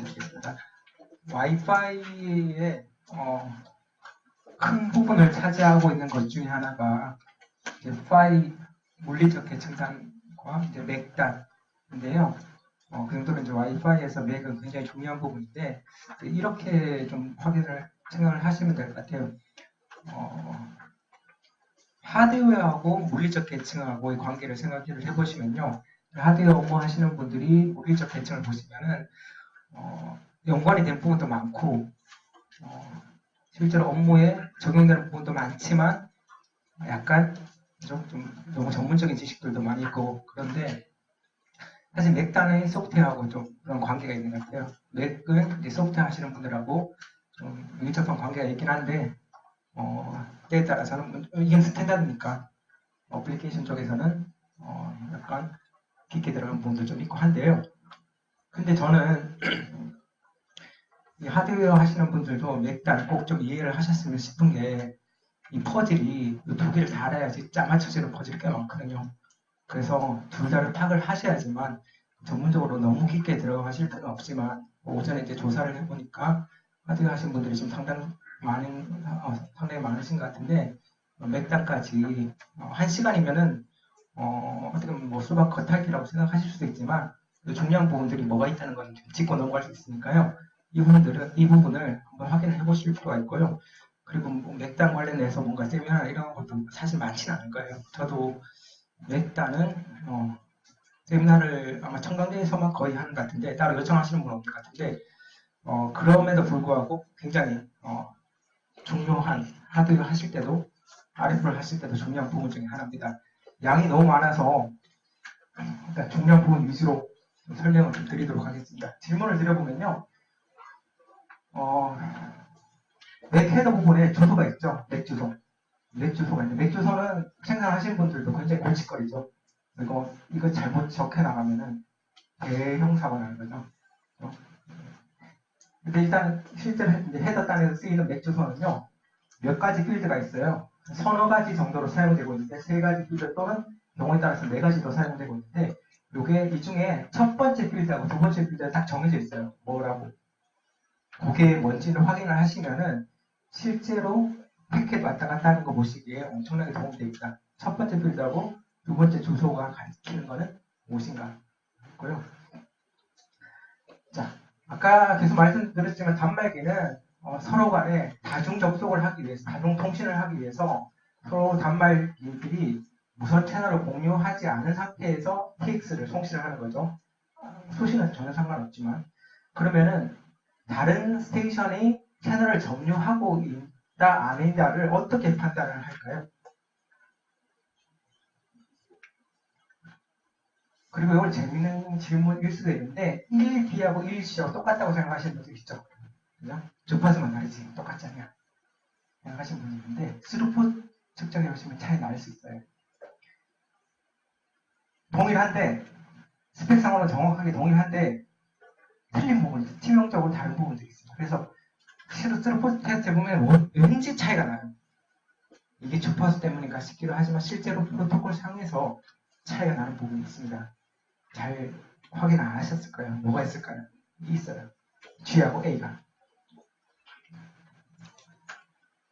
말씀드리겠습니다. 와이파이의 큰 부분을 차지하고 있는 것 중에 하나가 이제 파이 물리적 계층상과 이제 맥단인데요. 그 정도로 이제 와이파이에서 맥은 굉장히 중요한 부분인데 이렇게 좀 확인을 생각을 하시면 될 것 같아요. 하드웨어하고 물리적 계층하고의 관계를 생각을 해보시면요. 하드웨어 업무 하시는 분들이 물리적 계층을 보시면은 연관이 된 부분도 많고 실제로 업무에 적용되는 부분도 많지만 약간 좀 너무 전문적인 지식들도 많이 있고 그런데 사실 맥단의 소프트웨어하고 좀 그런 관계가 있는 것 같아요. 맥은 이제 소프트웨어 하시는 분들하고 좀 밀접한 관계가 있긴 한데 때에 따라서는 이게 스탠다드니까 어플리케이션 쪽에서는 약간 깊게 들어간 부분도 좀 있고 한데요. 근데 저는 이 하드웨어 하시는 분들도 맥단 꼭 좀 이해를 하셨으면 싶은 게 이 퍼즐이 두 개를 다 알아야지 짜맞춰지는 퍼즐이 꽤 많거든요. 그래서 둘 다를 파악을 하셔야지만 전문적으로 너무 깊게 들어가실 필요는 없지만 오전에 이제 조사를 해보니까 하드웨어 하시는 분들이 좀 상당히 많으신 것 같은데 맥단까지 1시간이면은 어떻게 보면 뭐 수박 겉핥기라고 생각하실 수도 있지만 중요한 부분들이 뭐가 있다는 건 짚고 넘어갈 수 있으니까요. 이 부분을 한번 확인을 해보실 필요가 있고요. 그리고 뭐 맥단 관련해서 뭔가 세미나 이런 것도 사실 많지는 않을 거예요. 저도 맥단은 세미나를 아마 청강대에서만 거의 하는 것 같은데 따로 요청하시는 분은 없는 것 같은데 그럼에도 불구하고 굉장히 중요한 하드웨어 하실 때도 RF를 하실 때도 중요한 부분 중에 하나입니다. 양이 너무 많아서 일단 중요한 부분 위주로 설명을 좀 드리도록 하겠습니다. 질문을 드려보면요. 맥 헤더 부분에 주소가 있죠. 맥 주소. 맥 주소가 있는데 맥 주소는 생산하시는 분들도 굉장히 골칫거리죠. 이거 잘못 적혀 나가면은 대형 사고가 나는 거죠. 근데 일단 실제로 헤더 단에서 쓰이는 맥 주소는요. 몇 가지 필드가 있어요. 서너 가지 정도로 사용되고 있는데 세 가지 필드 또는 경우에 따라서 네 가지도 사용되고 있는데 이게 이 중에 첫 번째 필드하고 두 번째 필드가 딱 정해져 있어요. 뭐라고? 그게 뭔지를 확인을 하시면은 실제로 패켓 왔다 갔다 하는 거 보시기에 엄청나게 도움이 됩니다. 첫 번째 필드하고 두 번째 주소가 가리키는 거는 무엇인가 있고요. 자, 아까 계속 말씀드렸지만 단말기는 서로 간에 다중 접속을 하기 위해서, 다중 통신을 하기 위해서 서로 단말기들이 무선 채널을 공유하지 않은 상태에서 TX를 송신을 하는 거죠. 수신은 전혀 상관없지만. 그러면은 다른 스테이션이 채널을 점유하고 있다, 아니다를 어떻게 판단을 할까요? 그리고 이건 재밌는 질문일 수도 있는데 1B하고 1C하고 똑같다고 생각하시는 분들 있죠. 그죠? 주파수만 다르지 똑같지 않냐 생각하시는 분이 있는데 스루풋 측정해 보시면 차이 날 수 있어요. 동일한데 스펙상으로 정확하게 동일한데 틀린 부분이 있어요. 치명적으로 다른 부분들이 있습니다. 그래서 실제로 스루풋 테스트 해보면 왠지 차이가 나요. 이게 주파수 때문인가 싶기도 하지만 실제로 프로토콜 상에서 차이가 나는 부분이 있습니다. 잘 확인 안 하셨을 거예요. 뭐가 있을까요? 있어요. G하고 A가.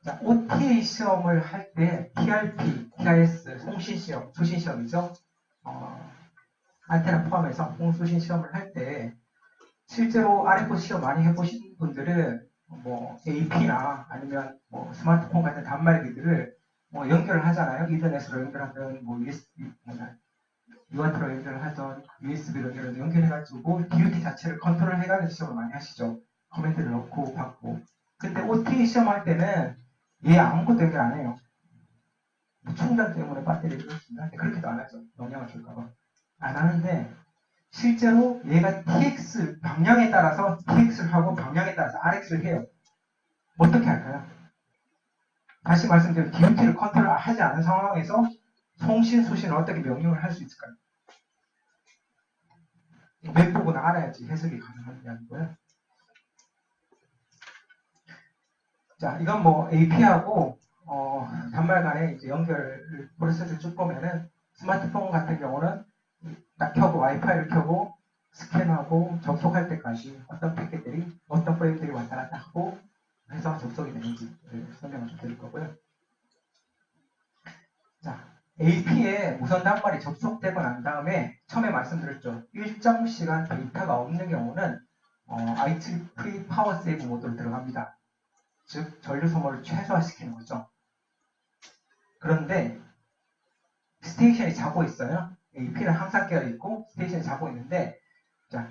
자, OTA 시험을 할 때 TRP, TIS, 송신 시험, 수신 시험이죠. 안테나 포함해서 홍수신 시험을 할 때 실제로 RF 시험 많이 해보신 분들은 뭐 AP나 아니면 뭐 스마트폰 같은 단말기들을 뭐 연결을 하잖아요. 이더넷으로 연결하든 뭐 UART로 연결을 하든 USB로 연결해가지고 DUT 자체를 컨트롤 해가지고 시험을 많이 하시죠. 커맨드를 넣고 받고. 근데 OTA 시험할 때는 얘 아무것도 연결 안 해요. 충전 때문에 배터리를 그렇습니다. 그렇게도 안 하죠. 영향을 줄까봐. 안 하는데 실제로 얘가 TX 방향에 따라서 TX를 하고 방향에 따라서 RX를 해요. 어떻게 할까요? 다시 말씀드리면 DUT를 컨트롤하지 않은 상황에서 송신, 수신을 어떻게 명령을 할 수 있을까요? 맥 부분을 알아야지 해석이 가능한 게 아니고요. 자, 이건 뭐 AP하고 단말 간의 이제 연결 프로세스를 쭉 보면은 스마트폰 같은 경우는 딱 켜고 와이파이를 켜고 스캔하고 접속할 때까지 어떤 패킷들이 어떤 프레임들이 왔다 갔다 하고 해서 접속이 되는지 설명을 좀 드릴 거고요. 자, AP에 무선 단말이 접속되고 난 다음에 처음에 말씀드렸죠. 일정 시간 데이터가 없는 경우는 IEEE 파워 세이브 모드로 들어갑니다. 즉 전류 소모를 최소화시키는 거죠. 그런데 스테이션이 자고 있어요. AP는 항상 깨어 있고 스테이션이 자고 있는데 자,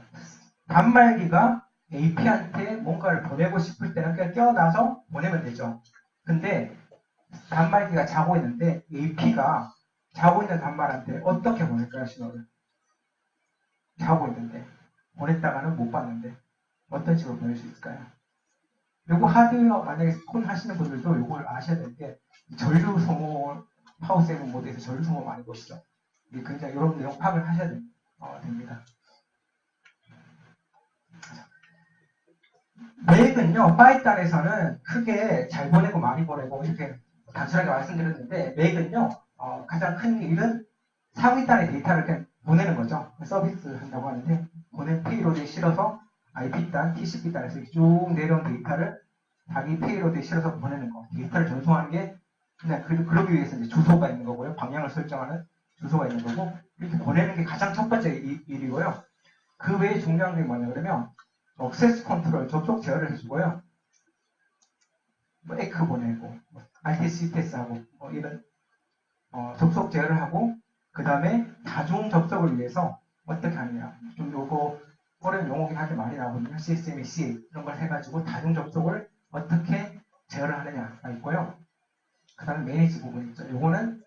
단말기가 AP한테 뭔가를 보내고 싶을 때는 그냥 깨어나서 보내면 되죠. 근데 단말기가 자고 있는데 AP가 자고 있는 단말한테 어떻게 보낼까요, 신호를? 자고 있는데 보냈다가는 못 받는데 어떤 식으로 보낼 수 있을까요? 요거 하드웨어 만약에 폰 하시는 분들도 요걸 아셔야 되는 게 전류 소모 파워 세이브 모드에서 전류 소모 많이 보시죠. 이게 굉장히 이런 내용 파악을 하셔야 됩니다. 맥은요, 파이썬에서는 크게 잘 보내고 많이 보내고 이렇게 단순하게 말씀드렸는데 맥은요, 가장 큰 일은 상위단의 데이터를 그냥 보내는 거죠. 서비스 한다고 하는데 보낸 페이로드에 실어서 IP단, TCP단에서 쭉 내려온 데이터를 자기 페이로드에 실어서 보내는 거. 데이터를 전송하는 게 그냥 그러기 위해서 이제 주소가 있는 거고요. 방향을 설정하는 주소가 있는 거고 이렇게 보내는 게 가장 첫 번째 일이고요. 그 외에 중요한 게 뭐냐 그러면 액세스 컨트롤, 접속 제어를 해주고요. 뭐 에크 보내고, RTC 테스트하고, 이런 접속 제어를 하고, 그 다음에 다중 접속을 위해서 어떻게 하느냐. 좀 요거 어려운 용어긴 한데 많이 나오거든요. CSMA, CA 이런 걸 해가지고 다중 접속을 어떻게 제어를 하느냐가 있고요. 그 다음에 매니지 부분 있죠. 요거는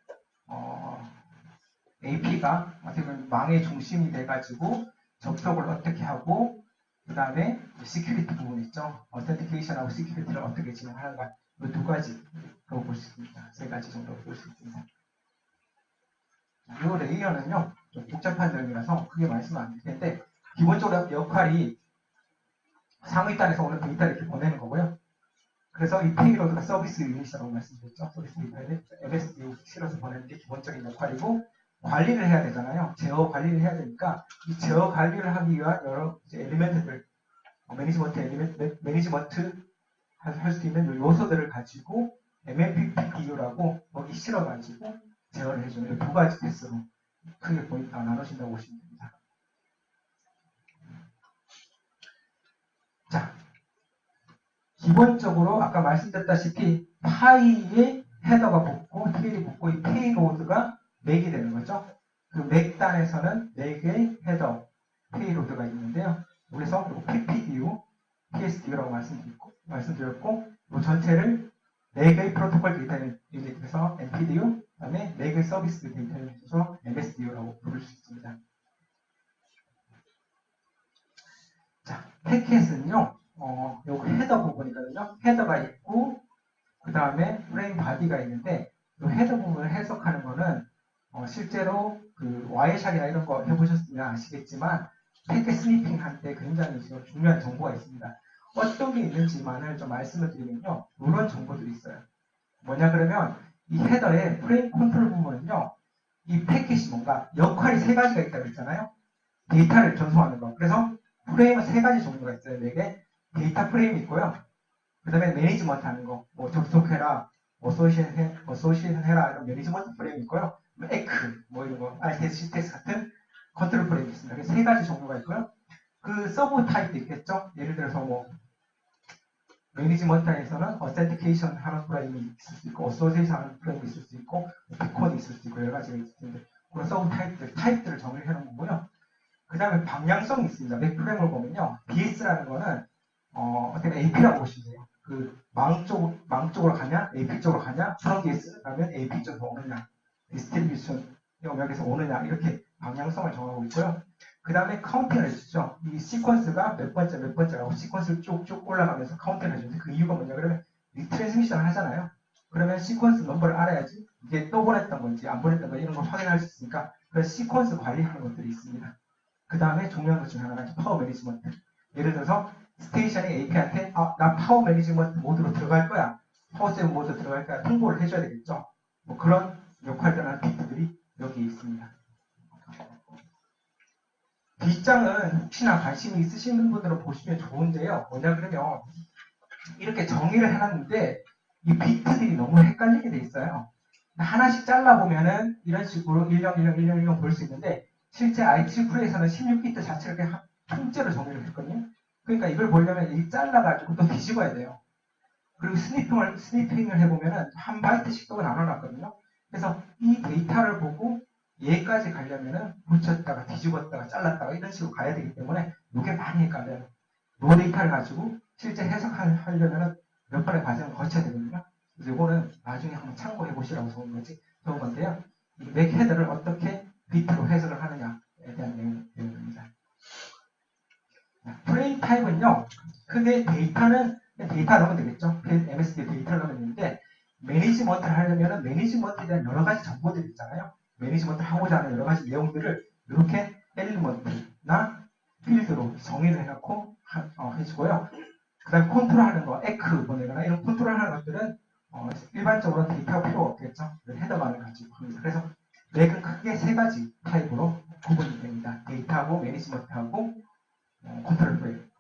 AP가 어떻게 보면 망의 중심이 돼가지고 접속을 어떻게 하고 그 다음에 시큐리티 부분 있죠. 어텐티케이션하고 시큐리티를 어떻게 진행하는가 이 두 가지로 볼 수 있습니다. 세 가지 정도 볼 수 있습니다. 이 레이어는요 좀 복잡한 내용이라서 크게 말씀은 안 드릴 텐데 기본적으로 역할이 상위단에서 오는 데이터를 이렇게 보내는 거고요. 그래서 이 페이로드가 서비스 유닛이라고 말씀드렸죠. 서비스 데이터를 MSD 실어서 보내는 게 기본적인 역할이고 관리를 해야 되잖아요. 제어 관리를 해야 되니까 이 제어 관리를 하기 위한 여러 엘리멘트들 매니지먼트 할 수 있는 요소들을 가지고 MMPPDU라고 거기 실어가지고 제어를 해주는 두 가지 패스로 크게 나누신다고 보시면 됩니다. 자, 기본적으로 아까 말씀드렸다시피 파이에 헤더가 붙고 테일이 붙고 이 페이로드가 맥이 되는 거죠. 그 맥단에서는 맥의 헤더 페이로드가 있는데요. 그래서 PPDU, PSDU라고 말씀드렸고 이 전체를 맥의 프로토콜 데이터 유닛에서 MPDU, 그 다음에 맥의 서비스 데이터 유닛에서 MSDU라고 부를 수 있습니다. 자, 패킷은요, 요거 헤더 부분이거든요. 헤더가 있고, 그 다음에 프레임 바디가 있는데, 이 헤더 부분을 해석하는 거는, 실제로 그 와이어샵이나 이런 거 해보셨으면 아시겠지만, 패킷 스니핑 할 때 굉장히 중요한 정보가 있습니다. 어떤 게 있는지만을 좀 말씀을 드리면요, 이런 정보들이 있어요. 뭐냐 그러면, 이 헤더의 프레임 컨트롤 부분은요, 이 패킷이 뭔가 역할이 세 가지가 있다고 했잖아요. 데이터를 전송하는 거. 그래서 프레임은 세 가지 종류가 있어요. 네개 데이터 프레임이 있고요. 그 다음에 매니지먼트 하는 거, 뭐 접속해라, 어소시에이션 해라 이런 매니지먼트 프레임이 있고요. 에크, 뭐 이런 거, RTS, CTS 같은 컨트롤 프레임이 있습니다. 그래서 세 가지 종류가 있고요. 그 서브 타입도 있겠죠. 예를 들어서 뭐 매니지먼트에서는 어센티케이션 하는 프레임이 있을 수 있고, 어소시에이션 하는 프레임이 있을 수 있고, 비콘이 있을 수 있고 여러 가지가 있을 텐데 그런 서브 타입들을 정리해 놓은 거고요. 그 다음에 방향성이 있습니다. 맥 프레임을 보면요. BS라는 거는, 어떻게 AP라고 보시면 돼요. 그, 망 쪽으로 가냐, AP 쪽으로 가냐, from BS 가면 AP 쪽으로 오느냐, 디스트리뷰션 영역에서 오느냐, 이렇게 방향성을 정하고 있고요. 그 다음에 카운팅을 해주죠. 이 시퀀스가 몇 번째라고 시퀀스를 쭉쭉 올라가면서 카운팅을 해주는데 그 이유가 뭐냐, 그러면 리트랜스미션을 하잖아요. 그러면 시퀀스 넘버를 알아야지 이게 또 보냈던 건지 안 보냈던 건지 이런 걸 확인할 수 있으니까 그래서 시퀀스 관리하는 것들이 있습니다. 그 다음에 중요한 것 중에 하나가 파워 매니지먼트. 예를 들어서 스테이션이 AP한테 나 파워 매니지먼트 모드로 들어갈 거야. 파워 세이브 모드 들어갈 거야. 통보를 해줘야 되겠죠. 뭐 그런 역할들하는 빅들이 여기 있습니다. D장은 혹시나 관심이 있으시는 분들은 보시면 좋은데요. 뭐냐 그러면 이렇게 정의를 해놨는데 이 비트들이 너무 헷갈리게 돼 있어요. 하나씩 잘라보면은 이런 식으로 10101010 볼 수 있는데 실제 IEE에서는 16비트 자체를 그냥 통째로 정의를 했거든요. 그러니까 이걸 보려면 이 잘라가지고 또 뒤집어야 돼요. 그리고 스니핑을 해보면은 한 바이트씩 또 나눠놨거든요. 그래서 이 데이터를 보고 얘까지 가려면은 붙였다가 뒤집었다가 잘랐다가 이런 식으로 가야 되기 때문에 이게 많이 헷갈려요. 이 데이터를 가지고 실제 해석하려면은 몇 번의 과정을 거쳐야 되거든요. 그래서 이거는 나중에 한번 참고해 보시라고 적은 건데요. 이 맥 헤더를 어떻게 비트로 해석을 하느냐에 대한 내용입니다. 프레임 타입은요, 크게 데이터는 데이터 넣으면 되겠죠. MSD 데이터를 넣으면 되는데, 매니지먼트를 하려면 매니지먼트에 대한 여러 가지 정보들이 있잖아요. 매니지먼트를 하고자 하는 여러 가지 내용들을 이렇게 엘리먼트나 필드로 정의를 해놓고 해주고요. 그 다음에 컨트롤하는 거, 에크 보내거나 이런 컨트롤하는 것들은 일반적으로 데이터가 필요가 없겠죠. 헤더만을 가지고 합니다. 그래서 맥은 크게 세 가지 타입으로 구분이 됩니다. 데이터하고 매니지먼트하고 컨트롤 프레임.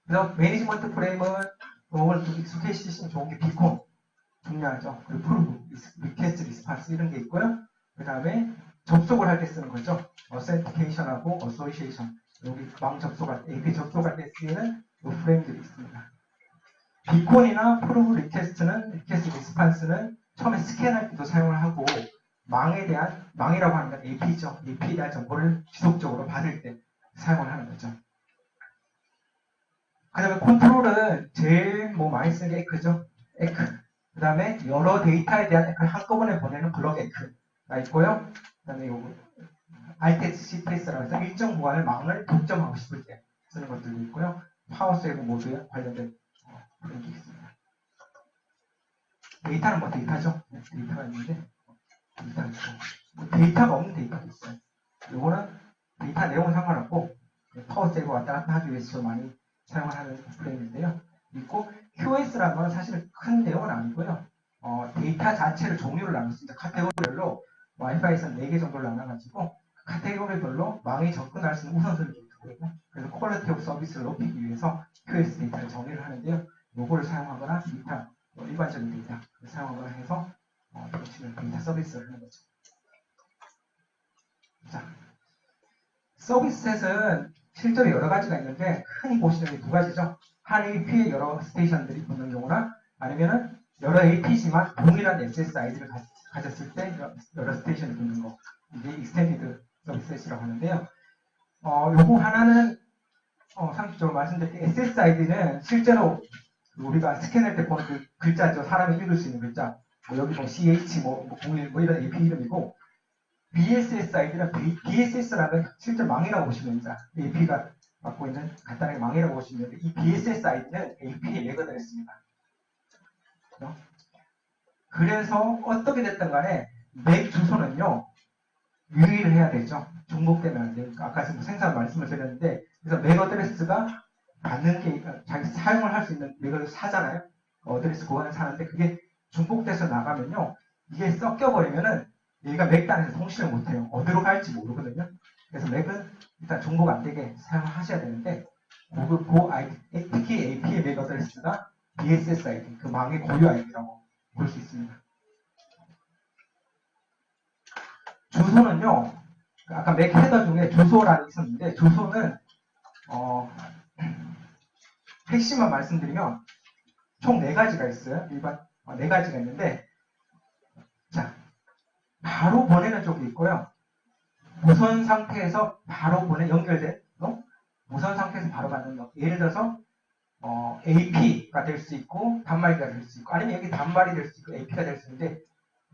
그래서 매니지먼트 프레임은 오늘 좀 익숙해지시면 좋은 게 비콘 중요하죠. 그리고 프루브, 리퀘스트, 리스판스 이런 게 있고요. 그 다음에 접속을 할 때 쓰는 거죠. 어센티케이션하고 어소시에이션 여기 망 접속할 때, AP 접속할 때 쓰이는 이 프레임들이 있습니다. 비콘이나 프루브 리퀘스트는 리퀘스트, 리스판스는 처음에 스캔할 때도 사용을 하고 망이라고 하는 건 AP죠. AP에 대한 정보를 지속적으로 받을 때 사용을 하는 거죠. 그 다음에 컨트롤은 제일 많이 쓰는 게 에크죠. 에크. 그 다음에 여러 데이터에 대한 에크를 한꺼번에 보내는 블럭 에크가 있고요. 그 다음에 요거 RTX-CPS라고 해서 일정 구간을 망을 독점하고 싶을 때 쓰는 것들도 있고요. 파워세이브 모드에 관련된 그런 게 있습니다. 데이터는 데이터죠. 데이터가 있는데 데이터가 있고 데이터가 없는 데이터도 있어요. 요거는 데이터 내용은 상관없고 파워세이브 왔다 갔다 하기 위해서 많이 사용을 하는 프레임인데요. 있고 QoS라는 건 사실 큰 내용은 아니고요. 데이터 자체를 종류를 나눴습니다. 카테고리별로 와이파이에서 4개 정도를 나눠가지고 카테고리별로 망에 접근할 수 있는 우선순위를 두고요. 그래서 퀄리티 오브 서비스를 높이기 위해서 QoS 데이터를 정의를 하는데요. 요거를 사용하거나 데이터, 일반적인 데이터를 사용하거나 해서 데이터 서비스를 하는 거죠. 자, 서비스 셋은 실제로 여러 가지가 있는데 흔히 보시는 게 두 가지죠. 한 AP에 여러 스테이션들이 붙는 경우나 아니면은 여러 AP지만 동일한 SSID를 가졌을 때 여러 스테이션이 붙는 거. 이게 익스텐디드 서비스셋이라고 하는데요. 요거 하나는 상식적으로 말씀드릴 때 SSID는 실제로 우리가 스캔할 때 보는 그 글자죠. 사람이 읽을 수 있는 글자. 여기 CH 01 이런 AP 이름이고 BSSID는 BSS라는 실제 망이라고 보시면 됩니다. AP가 갖고 있는 간단하게 망이라고 보시면 되는데 이 BSSID는 AP에 예거되어 있습니다. 그래서 어떻게 됐든 간에 맥 주소는요 유의를 해야 되죠. 중복되면 안 돼요. 아까 생산 말씀을 드렸는데 그래서 맥 어드레스가 받는 게 자기 사용을 할 수 있는 맥을 사잖아요. 어드레스 구간을 사는데 그게 중복돼서 나가면요 이게 섞여버리면은 얘가 맥단에서 통신을 못해요. 어디로 갈지 모르거든요. 그래서 맥은 일단 중복 안 되게 사용하셔야 되는데 특히 AP의 맥 어드레스가 BSSID, 그 망의 고유 아이디라고 볼 수 있습니다. 주소는요, 아까 맥 헤더 중에 주소라는 게 있었는데 주소는 핵심만 말씀드리면 총 4가지가 있어요. 일반 4가지가 있는데 자 바로 보내는 쪽이 있고요. 무선 상태에서 바로 연결된 무선 상태에서 바로 받는 거. 예를 들어서 AP가 될 수 있고 단말기가 될 수 있고 아니면 여기 단말이 될 수 있고 AP가 될 수 있는데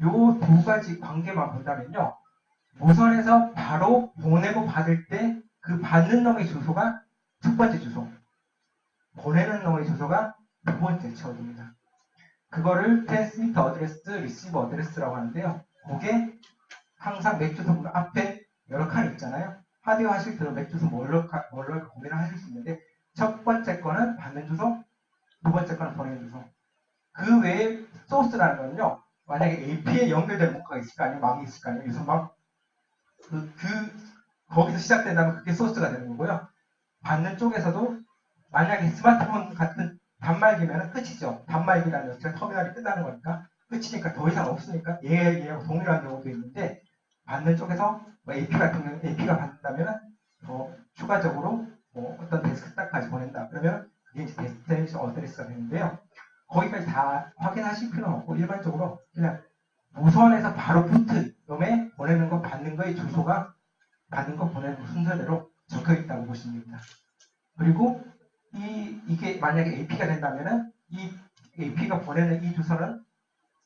요 2가지 관계만 본다면요. 무선에서 바로 보내고 받을 때 그 받는 놈의 주소가 첫 번째 주소, 보내는 놈의 주소가 두 번째 처입니다. 그거를 트랜스미터 어드레스, 리시버 어드레스라고 하는데요. 그게 항상 맥 주소 앞에 여러 칸 있잖아요. 하드웨어 하실 때도 맥 주소 뭘로 고민을 하실 수 있는데 첫 번째 거는 받는 주소, 두 번째 거는 보내는 주소. 그 외에 소스라는 건요. 만약에 AP에 연결된 문과가 있을까 아니면 망이 있을까 아니면 유선망 거기서 시작된다면 그게 소스가 되는 거고요. 받는 쪽에서도 만약에 스마트폰 같은 단말기면 끝이죠. 단말기라는 자체가 터미널이 끝나는 거니까 끝이니까 더 이상 없으니까 얘하고 동일한 경우도 있는데 받는 쪽에서 뭐 AP 같은 경우 AP가 받는다면 추가적으로 어떤 데스크탑까지 보낸다. 그러면 그게 이제 데스티네이션 어드레스가 되는데요. 거기까지 다 확인하실 필요는 없고 일반적으로 그냥 무선에서 바로 붙은 놈에 보내는 거 받는 거의 주소가 받는 거 보내는 거 순서대로 적혀 있다고 보시면 됩니다. 그리고 이게 만약에 AP가 된다면은 이 AP가 보내는 이 주소는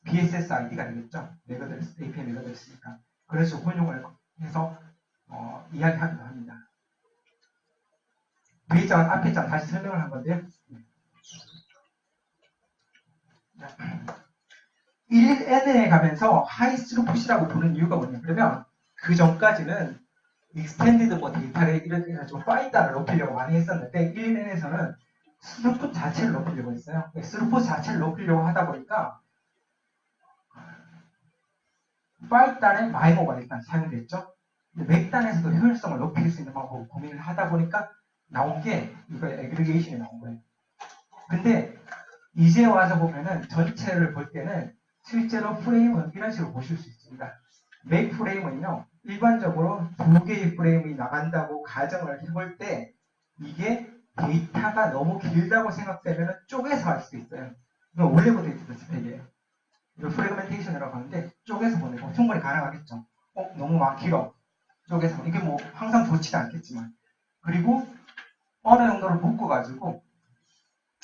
BSS ID가 되겠죠. 맥어드레스, API 맥어드레스니까. 그런 식으로 혼용을 해서 이야기하기도 합니다. V장 앞에 장 다시 설명을 한 건데요. 1N에 가면서 하이스루풋이라고 부르는 이유가 뭐냐 그러면 그 전까지는 익스텐디드 데이터를 이렇게 해가지고 파이다를 높이려고 많이 했었는데 1N에서는 스루풋 자체를 높이려고 했어요. 스루풋 자체를 높이려고 하다 보니까 파이단에 마이모가 일단 사용됐죠. 맥단에서도 효율성을 높일 수 있는 방법을 고민을 하다 보니까 나온 게 이거 애그리게이션이 나온 거예요. 근데 이제 와서 보면은 전체를 볼 때는 실제로 프레임은 이런 식으로 보실 수 있습니다. 맥 프레임은요, 일반적으로 두 개의 프레임이 나간다고 가정을 해볼 때 이게 데이터가 너무 길다고 생각되면 쪼개서 할 수 있어요. 이건 원래부터 있었던 스펙이에요. 이거 프레그멘테이션이라고 하는데 쪼개서 보내고 충분히 가능하겠죠. 너무 막 길어. 쪼개서 이게 뭐 항상 좋지는 않겠지만 그리고 어느 정도를 묶어가지고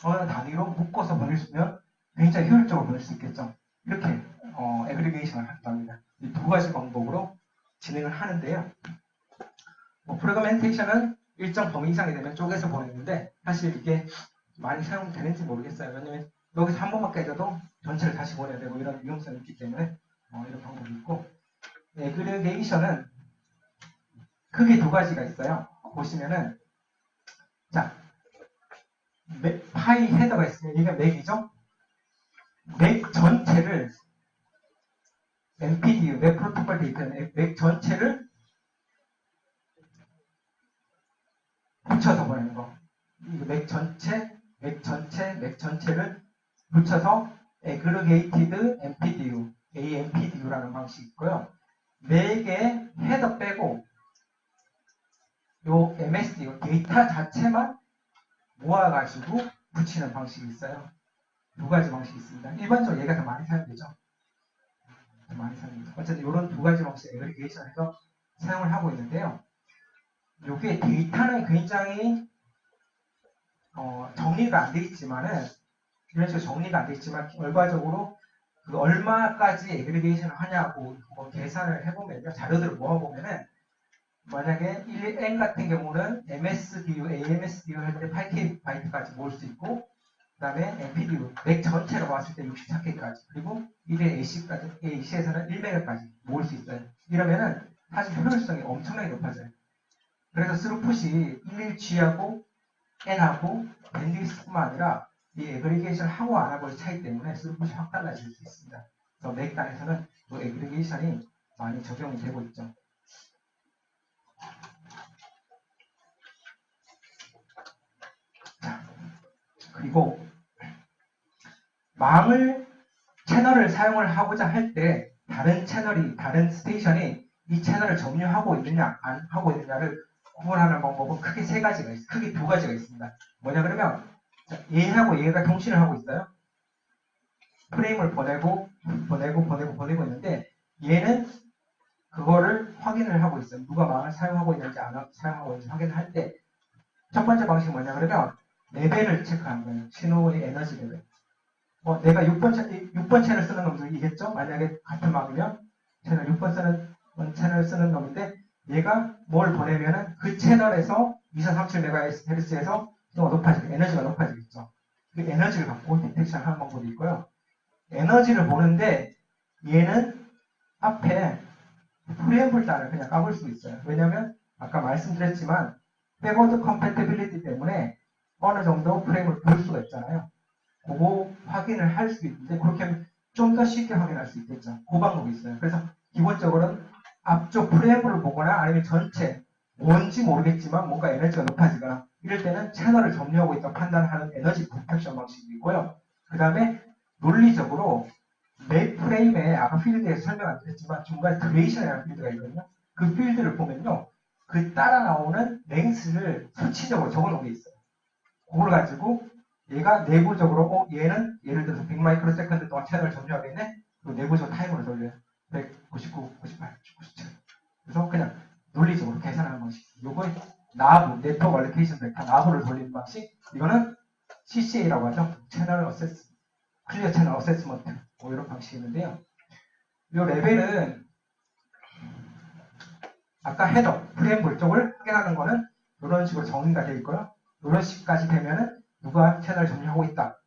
어느 단위로 묶어서 보낼 수 있으면 굉장히 효율적으로 보낼 수 있겠죠. 이렇게 애그리게이션을 하기도 합니다. 이 두 가지 방법으로 진행을 하는데요. 프레그멘테이션은 일정 범위 이상이 되면 쪼개서 보내는데 사실 이게 많이 사용되는지 모르겠어요. 왜냐면 여기서 한 번만 깨져도 전체를 다시 보내야 되고 이런 위험성이 있기 때문에 이런 방법이 있고 애그리게이션은 크게 두 가지가 있어요. 보시면은 자 파이 헤더가 있으면 이게 맥이죠. 맥 전체를 MPDU, 맥 프로토콜 데이터는 맥 전체를 붙여서 보내는 거. 이거 맥 전체를 붙여서 Aggregated MPDU, AMPDU라는 방식이 있고요. 맥의 헤더 빼고 요 MSD, 요 데이터 자체만 모아가지고 붙이는 방식이 있어요. 두 가지 방식이 있습니다. 일반적으로 얘가 더 많이 사용되죠. 더 많이 사용되죠. 어쨌든 이런 두 가지 방식 애그리게이션에서 사용을 하고 있는데요. 이게 데이터는 굉장히 정리가 안 돼 있지만은 이런 식으로 정리가 안 돼 있지만 결과적으로 그 얼마까지 애그리게이션을 하냐고 계산을 해보면요. 자료들을 모아보면은 만약에 1N 같은 경우는 MSDU, AMSDU 할 때 8K 바이트까지 모을 수 있고 그 다음에 MPDU, 맥 전체로 봤을 때 64K까지 그리고 200AC까지, AC에서는 1메가까지 모을 수 있어요. 이러면은 사실 효율성이 엄청나게 높아져요. 그래서 스루풋이 11G하고 N하고 밴드위스뿐만 아니라 이 애그리게이션 하고 안 하고의 차이 때문에 스루풋이 확 달라질 수 있습니다. 그래서 맥단에서는 또 애그리게이션이 많이 적용이 되고 있죠. 자, 그리고 채널을 사용을 하고자 할 때 다른 스테이션이 이 채널을 점유하고 있느냐 안 하고 있느냐를 구분하는 방법은 크게 세 가지가 있어요. 크게 두 가지가 있습니다. 뭐냐 그러면 얘하고 얘가 통신을 하고 있어요. 프레임을 보내고 있는데 얘는 그거를 확인을 하고 있어요. 누가 망을 사용하고 있는지 안 사용하고 있는지 확인을 할 때 첫 번째 방식이 뭐냐 그러면 레벨을 체크하는 거예요. 신호의 에너지 레벨. 내가 6번 채널 쓰는 놈이겠죠? 만약에 같은 망이면 채널 6번 채널 쓰는 놈인데 얘가 뭘 보내면은 그 채널에서 2437MHz에서 에너지가 높아지겠죠. 그 에너지를 갖고 디텍션 하는 방법이 있고요. 에너지를 보는데 얘는 앞에 프리앰플단을 그냥 까볼 수 있어요. 왜냐면 아까 말씀드렸지만 백워드 컴패티빌리티 때문에 어느 정도 프레임을 볼 수가 있잖아요. 그거 확인을 할 수 있는데 그렇게 하면 좀 더 쉽게 확인할 수 있겠죠. 그 방법이 있어요. 그래서 기본적으로는 앞쪽 프레임을 보거나 아니면 전체 뭔지 모르겠지만 뭔가 에너지가 높아지거나 이럴 때는 채널을 점유하고 있다고 판단하는 에너지 디텍션 방식이 있고요. 그 다음에 논리적으로 매 프레임에 아까 필드에서 설명 안 드렸지만 중간에 듀레이션이라는 필드가 있거든요. 그 필드를 보면요. 그 따라 나오는 랭스를 수치적으로 적어놓은 게 있어요. 그걸 가지고 얘가 내부적으로 얘는 예를 들어서 100 마이크로 세컨드 동안 채널을 점유하겠네? 그리고 내부적으로 타이머를 돌려요. 199, 98, 97. 그래서 그냥 논리적으로 계산하는 방식. 요거 나브, 네트워크 알로케이션 벡터 나브를 돌리는 방식. 이거는 CCA라고 하죠. 채널 어세스, 클리어 채널 어세스먼트. 뭐 이런 방식이 있는데요. 이 레벨은 아까 헤더, 프레임 볼 쪽을 확인하는 거는 이런 식으로 정의가 되어 있고요. 이런 식까지 되면은 누가 채널을 점유하고 있다.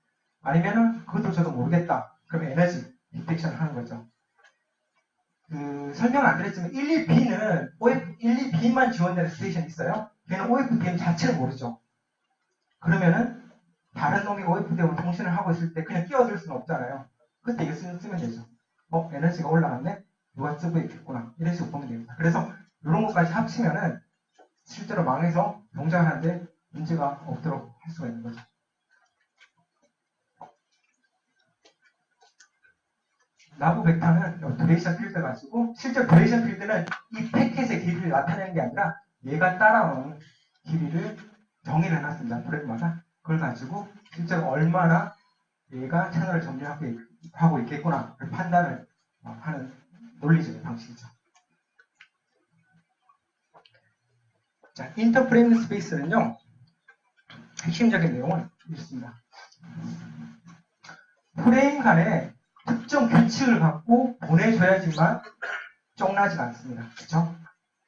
아니면은 그것도 저도 모르겠다. 그럼 에너지 디텍션을 하는 거죠. 설명 안 드렸지만 12B는 12B만 지원되는 스테이션이 있어요. 걔는 OFDM 자체를 모르죠. 그러면은 다른 놈이 OFDM 통신을 하고 있을 때 그냥 끼어들 수는 없잖아요. 그때 이거 쓰면 되죠. 에너지가 올라갔네? 누가 쓰고 있겠구나. 이런 식으로 보면 됩니다. 그래서 이런 것까지 합치면은 실제로 망해서 동작을 하는데 문제가 없도록 할 수가 있는 거죠. 나부 벡터는 듀레이션 필드 가지고 실제 듀레이션 필드는 이 패킷의 길이를 나타내는 게 아니라 얘가 따라오는 길이를 정의를 해놨습니다. 프레임마다. 그걸 가지고 실제로 얼마나 얘가 채널을 점유하고 있겠구나 그 판단을 하는 논리적인 방식이죠. 자, 인터프레임 스페이스는요. 핵심적인 내용은 이렇습니다. 프레임 간에 특정 규칙을 갖고 보내줘야지만 쫑나지가 않습니다. 그렇죠?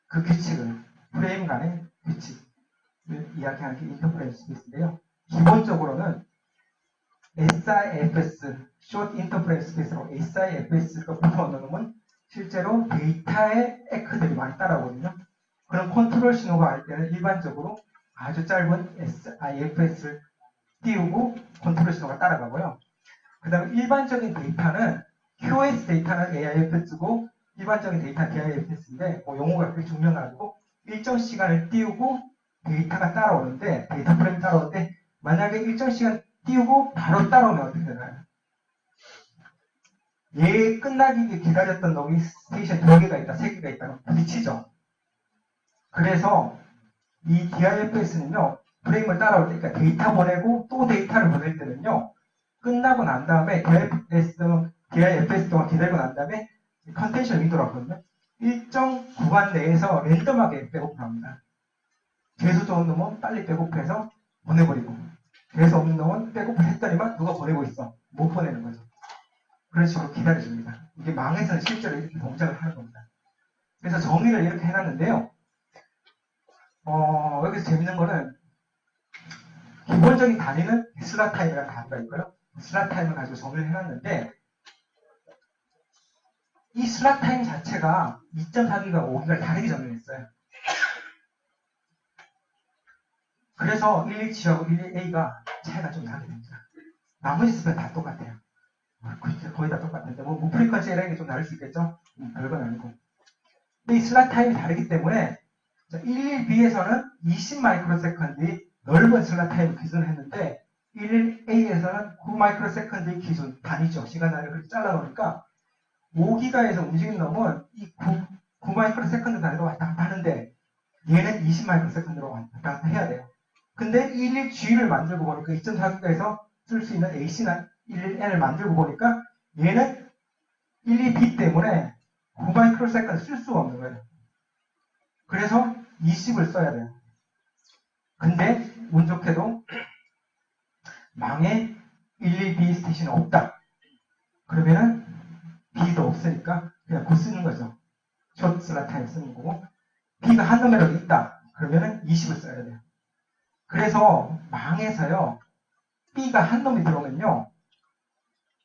그 규칙을 프레임 간의 규칙을 이야기하는 게 인터프레임 스페이스인데요. 기본적으로는 SIFS, Short Interframe Space라고 SIFS가 붙어있는 놈은 실제로 데이터의 에크들이 많이 따라오거든요. 그런 컨트롤 신호가 할 때는 일반적으로 아주 짧은 SIFS를 띄우고 컨트롤 신호가 따라가고요. 그 다음에 일반적인 데이터는 QoS 데이터는 AIFS고 일반적인 데이터는 DIFS인데 용어가 그렇게 중요해가지고 일정 시간을 띄우고 데이터가 따라오는데 데이터 프레임이 따라오는데 만약에 일정 시간 띄우고 바로 따라오면 어떻게 되나요? 얘 끝나기 기다렸던 놈이 스테이션 2개가 있다, 3개가 있다, 부딪히죠. 그래서 이 DIFS는요, 프레임을 따라올 때, 그러니까 데이터 보내고 또 데이터를 보낼 때는요, 끝나고 난 다음에 DIFS 동안 기다리고 난 다음에 컨텐션 윈도라고 하거든요. 일정 구간 내에서 랜덤하게 백업을 합니다. 재수 좋은 놈은 빨리 백업해서 보내버리고 재수 없는 놈은 백업을 했더니만 누가 보내고 있어. 못 보내는 거죠. 그런 식으로 기다려줍니다. 이게 망에서는 실제로 이렇게 동작을 하는 겁니다. 그래서 정의를 이렇게 해놨는데요. 여기서 재밌는 거는 기본적인 단위는 슬라 타임이라는 단위가 있고요. 슬라 타임을 가지고 정의를 해놨는데 이 슬라 타임 자체가 2.4기가 5기가 다르게 정의했어요. 그래서 11G하고 11A가 차이가 좀 나게 됩니다. 나머지 스펙 다 똑같아요. 거의 다 똑같은데 뭐 프리퀀시라는 게 좀 다를 수 있겠죠? 별건 아니고. 근데 이 슬라 타임이 다르기 때문에 11B에서는 20 마이크로 세컨드의 넓은 슬라 타임을 기준을 했는데 11A에서는 9 마이크로 세컨드의 기준 단위죠. 시간 단위를 그렇게 잘라놓으니까 5기가에서 움직이는 놈은 이 9 마이크로 세컨드 단위로 왔다 갔다 하는데 얘는 20 마이크로 세컨드로 왔다 갔다 해야 돼요. 근데 11G를 만들고 보니까 2.4기가에서 쓸 수 있는 AC나 11N을 만들고 보니까 얘는 12B 때문에 9 마이크로 세컨드 쓸 수가 없는 거예요. 그래서 20을 써야 돼요. 근데 운 좋게도 망에 11B 스테이션이 없다. 그러면은 B도 없으니까 그냥 곧 쓰는 거죠. 숏 슬라 타임 쓰는 거고 B가 한 놈이라도 있다. 그러면은 20을 써야 돼요. 그래서 망에서요. B가 한 놈이 들어오면요.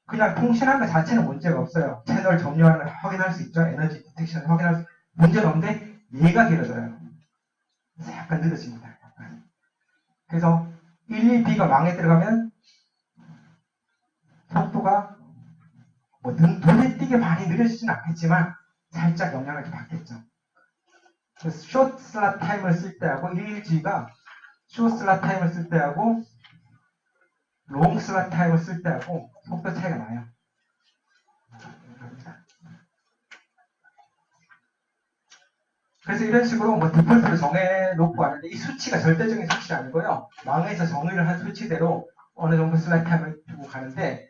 그냥 통신하는 것 자체는 문제가 없어요. 채널 점유하는 걸 확인할 수 있죠. 에너지 디텍션을 확인할 수 문제는 없는데 얘가 길어져요. 그래서 약간 늦어집니다. 그래서 1, 2B가 망에 들어가면 속도가 뭐 눈에 띄게 많이 느려지진 않겠지만 살짝 영향을 좀 받겠죠. 그래서 short slot time을 쓸 때하고 1G가 short slot time을 쓸 때하고 long slot time을 쓸 때하고 속도 차이가 나요. 그래서 이런 식으로 뭐 디폴트를 정해놓고 하는데 이 수치가 절대적인 수치가 아니고요. 망에서 정의를 한 수치대로 어느 정도 슬라이드 타임을 두고 가는데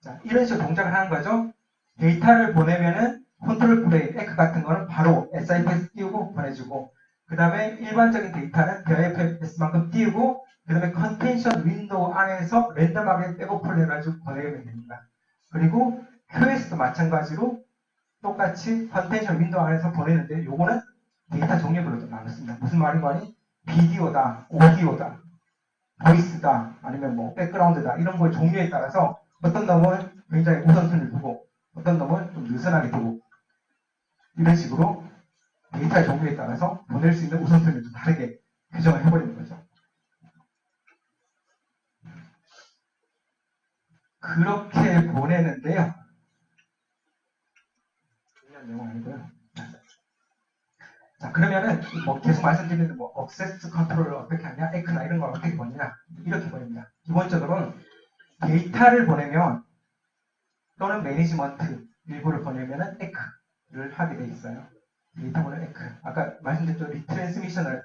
자, 이런 식으로 동작을 하는 거죠. 데이터를 보내면은 컨트롤 플레이, 에크 같은 거는 바로 SIPS 띄우고 보내주고 그 다음에 일반적인 데이터는 DIFS만큼 띄우고 그 다음에 컨텐션 윈도우 안에서 랜덤하게 백업을 해가지고 보내면 됩니다. 그리고 QS도 마찬가지로 똑같이 컨텐션 윈도우 안에서 보내는데 요거는 데이터 종류별로 좀 나눴습니다. 무슨 말인가 하니 비디오다, 오디오다, 보이스다, 아니면 뭐 백그라운드다 이런 거의 종류에 따라서 어떤 놈은 굉장히 우선순위를 두고 어떤 놈은 좀 느슨하게 두고 이런 식으로 데이터의 종류에 따라서 보낼 수 있는 우선순위를 좀 다르게 규정을 해버리는 거죠. 그렇게 보내는데요. 중요한 내용 아니고요. 자, 그러면은 뭐 계속 말씀드리는 뭐 억세스 컨트롤을 어떻게 하냐, 에크나 이런 걸 어떻게 보느냐 이렇게 보냅니다. 기본적으로는 데이터를 보내면 또는 매니지먼트 일부를 보내면은 에크를 하게 돼 있어요. 데이터 보내는 에크. 아까 말씀드렸던 리트랜스미션을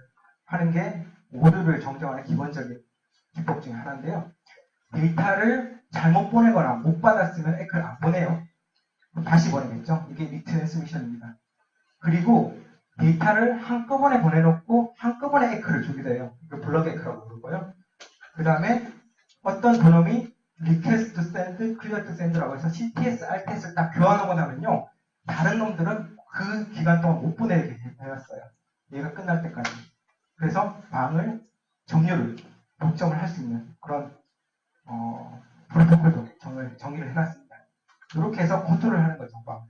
하는 게 오류를 정정하는 기본적인 기법 중에 하나인데요. 데이터를 잘못 보내거나 못 받았으면 에크를 안 보내요. 그럼 다시 보내겠죠. 이게 리트랜스미션입니다. 그리고 데이터를 한꺼번에 보내놓고 한꺼번에 에크를 주게 돼요. 이거 블럭 에크라고 부르고요. 그 다음에 어떤 그놈이 request to send, clear to send라고 해서 CTS, RTS를 딱 교환하고 나면요. 다른 놈들은 그 기간 동안 못 보내게 해놨어요. 얘가 끝날 때까지. 그래서 방을 정리를, 독점을 할 수 있는 그런 프로토콜도 정의를 해놨습니다. 이렇게 해서 컨트롤을 하는 거죠. 방.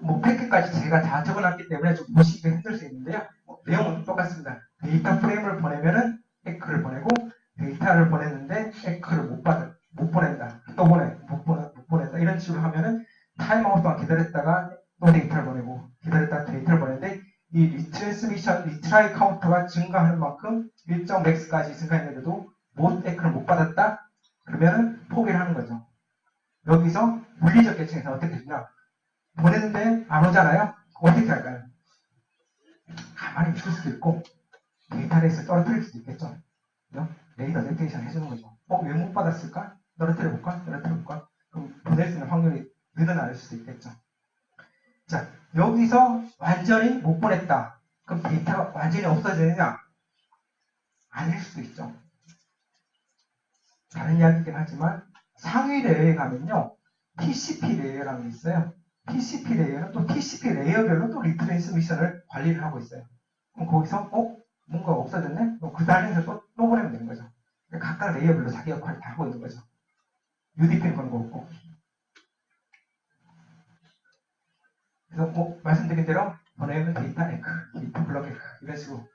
뭐 팩트까지 제가 다 적어놨기 때문에 좀 보시기 힘들 수 있는데요. 내용은 똑같습니다. 데이터 프레임을 보내면은 에크를 보내고 데이터를 보냈는데 에크를 못 보낸다. 또 못 보낸다. 이런 식으로 하면은 타임아웃 동안 기다렸다가 또 데이터를 보내고 기다렸다가 데이터를 보내는데 이 리트랜스미션, 리트라이 카운터가 증가하는 만큼 일정 맥스까지 증가했는데도 에크를 못 받았다? 그러면은 포기를 하는 거죠. 여기서 물리적 계층에서 어떻게 되냐? 보냈는데 안 오잖아요? 어떻게 할까요? 가만히 있을 수도 있고 데이터베이스 떨어뜨릴 수도 있겠죠. 레이더 넥테이션 해주는 거죠. 왜 못 받았을까? 떨어뜨려볼까? 그럼 보낼 수 있는 확률이 늘어날 수도 있겠죠. 자, 여기서 완전히 못 보냈다. 그럼 데이터가 완전히 없어지느냐? 아닐 수도 있죠. 다른 이야기긴 하지만 상위 레이어에 가면요. TCP 레이어라는 게 있어요. TCP 레이어는 또 TCP 레이어별로 또 리트랜스미션을 관리를 하고 있어요. 그럼 거기서 뭔가 없어졌네? 그럼 그 다음에서 또 보내면 되는 거죠. 각각 레이어별로 자기 역할을 다 하고 있는 거죠. UDP는 그런 거 없고. 그래서 뭐 말씀드린 대로 보내면 데이터 에크, 데이터 블록 에크 이런 식으로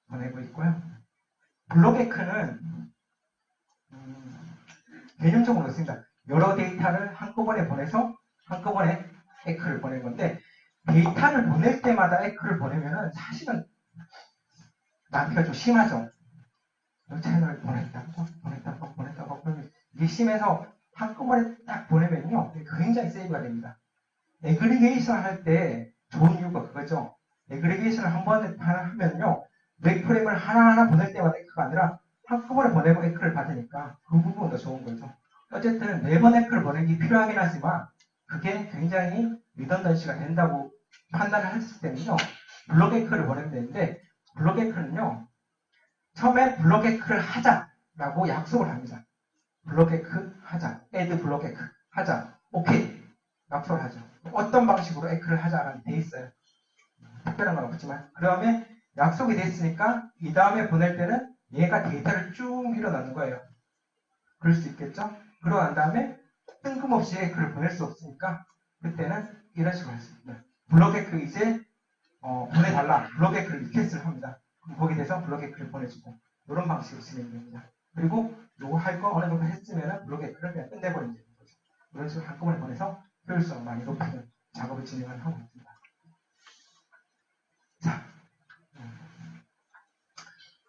보내고 있고요. 블록 에크는 개념적으로 그렇습니다. 여러 데이터를 한꺼번에 보내서 한꺼번에 에크를 보낸 건데 데이터를 보낼 때마다 에크를 보내면은 사실은 낭비가 좀 심하죠. 채널을 보냈다고 그러면 이게 심해서 한꺼번에 딱 보내면요 굉장히 세이브가 됩니다. 에그리게이션 할 때 좋은 이유가 그거죠. 에그리게이션을 한 번 하면요 웹프레임을 하나하나 보낼 때마다 에크가 아니라 한꺼번에 보내고 에크를 받으니까 그 부분은 더 좋은 거죠. 어쨌든 4번 에크를 보내기 필요하긴 하지만 그게 굉장히 리던던시가 된다고 판단을 했을 때는요 블록 에크를 보내면 되는데 블록 에크는요 처음에 블록 에크를 하자라고 약속을 합니다. 블록 에크 하자, add 블록 에크 하자, 오케이 약속을 하죠. 어떤 방식으로 에크를 하자라는 돼 있어요. 특별한 건 없지만 그 다음에 약속이 됐으니까 이 다음에 보낼 때는 얘가 데이터를 쭉 밀어넣는 거예요. 그럴 수 있겠죠? 그러고 난 다음에 뜬금없이 에크를 보낼 수 없으니까 그때는 이런 식으로 할 수 있습니다. 블록 에크 이제 보내달라. 블록 에크를 리퀘스트를 합니다. 그럼 거기에 대해서 블록 에크를 보내주고 이런 방식으로 진행됩니다. 그리고 요거 할 거 어느 정도 했으면 블록 에크를 그냥 끝내버리면 되는 거죠. 이런 식으로 한꺼번에 보내서 효율성 많이 높이는 작업을 진행을 하고 있습니다. 자,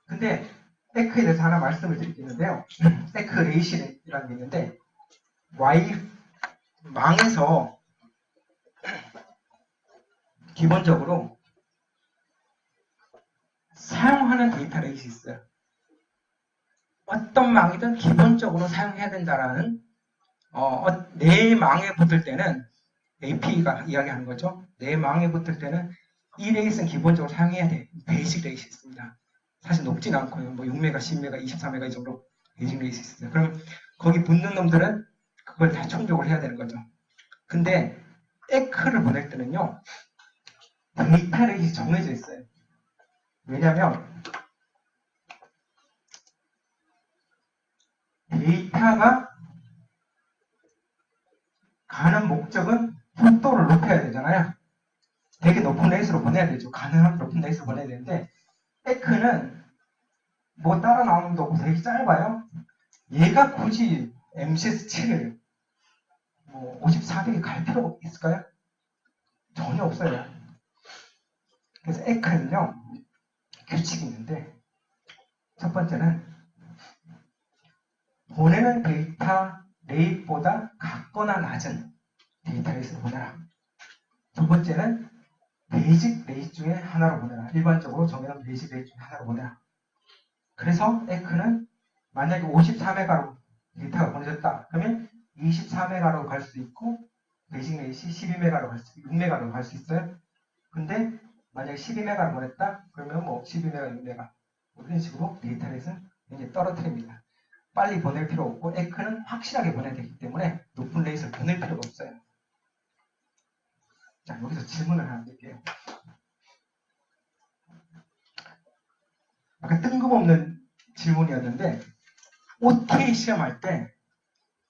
근데 에크에 대해서 하나 말씀을 드리겠는데요. 에크 레이시라는 게 있는데 망에서 기본적으로 사용하는 데이터 레이시 있어요. 어떤 망이든 기본적으로 사용해야 된다라는 내 망에 붙을 때는 AP가 이야기하는 거죠. 내 망에 붙을 때는 이 레이스는 기본적으로 사용해야 돼. 베이직 레이스 있습니다. 사실 높진 않고요. 뭐 6메가, 10메가, 24메가 이 정도 베이직 레이스 있어요. 그럼 거기 붙는 놈들은 그걸 다 충족을 해야 되는 거죠. 근데 에크를 보낼 때는요. 데이터 레이스 정해져 있어요. 왜냐하면 데이터가 가는 목적은 속도를 높여야 되잖아요. 되게 높은 레이스로 보내야 되죠. 가능한 높은 레이스로 보내야 되는데 에크는 뭐 따라 나오는 도 없고 되게 짧아요. 얘가 굳이 MCS7을 뭐 5400에 갈 필요가 있을까요? 전혀 없어요. 그래서 에크는요 규칙이 있는데 첫 번째는 보내는 데이터 레이트보다 같거나 낮은 데이터 레이스로 보내라. 두 번째는 베이직 레이트 중에 하나로 보내라. 일반적으로 정해놓은 베이직 레이트 중에 하나로 보내라. 그래서 에크는 만약에 54메가로 데이터가 보내졌다. 그러면 24메가로 갈 수 있고 베이직 레이트 12메가로 갈 수, 6메가로 갈 수 있어요. 근데 만약에 12메가를 보냈다. 그러면 뭐 12메가, 6메가 이런 식으로 데이터 레이트는 이제 떨어뜨립니다. 빨리 보낼 필요 없고 에크는 확실하게 보내야 되기 때문에 높은 레이스를 보낼 필요가 없어요. 자, 여기서 질문을 하나 드릴게요. 아까 뜬금없는 질문이었는데 OTA 시험할 때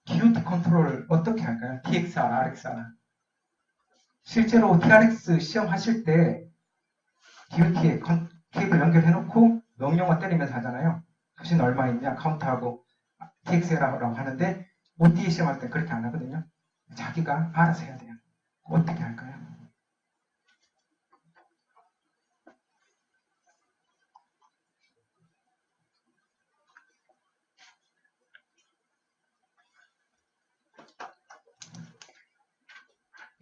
DUT 컨트롤을 어떻게 할까요? TXR, RXR. 실제로 TRX 시험하실 때 DUT에 케이블 연결해놓고 명령어 때리면서 하잖아요. 수신 얼마 있냐, 카운트하고 TX라고 하는데 OTA 시험할 때 그렇게 안 하거든요. 자기가 알아서 해야 돼요. 어떻게 할까요?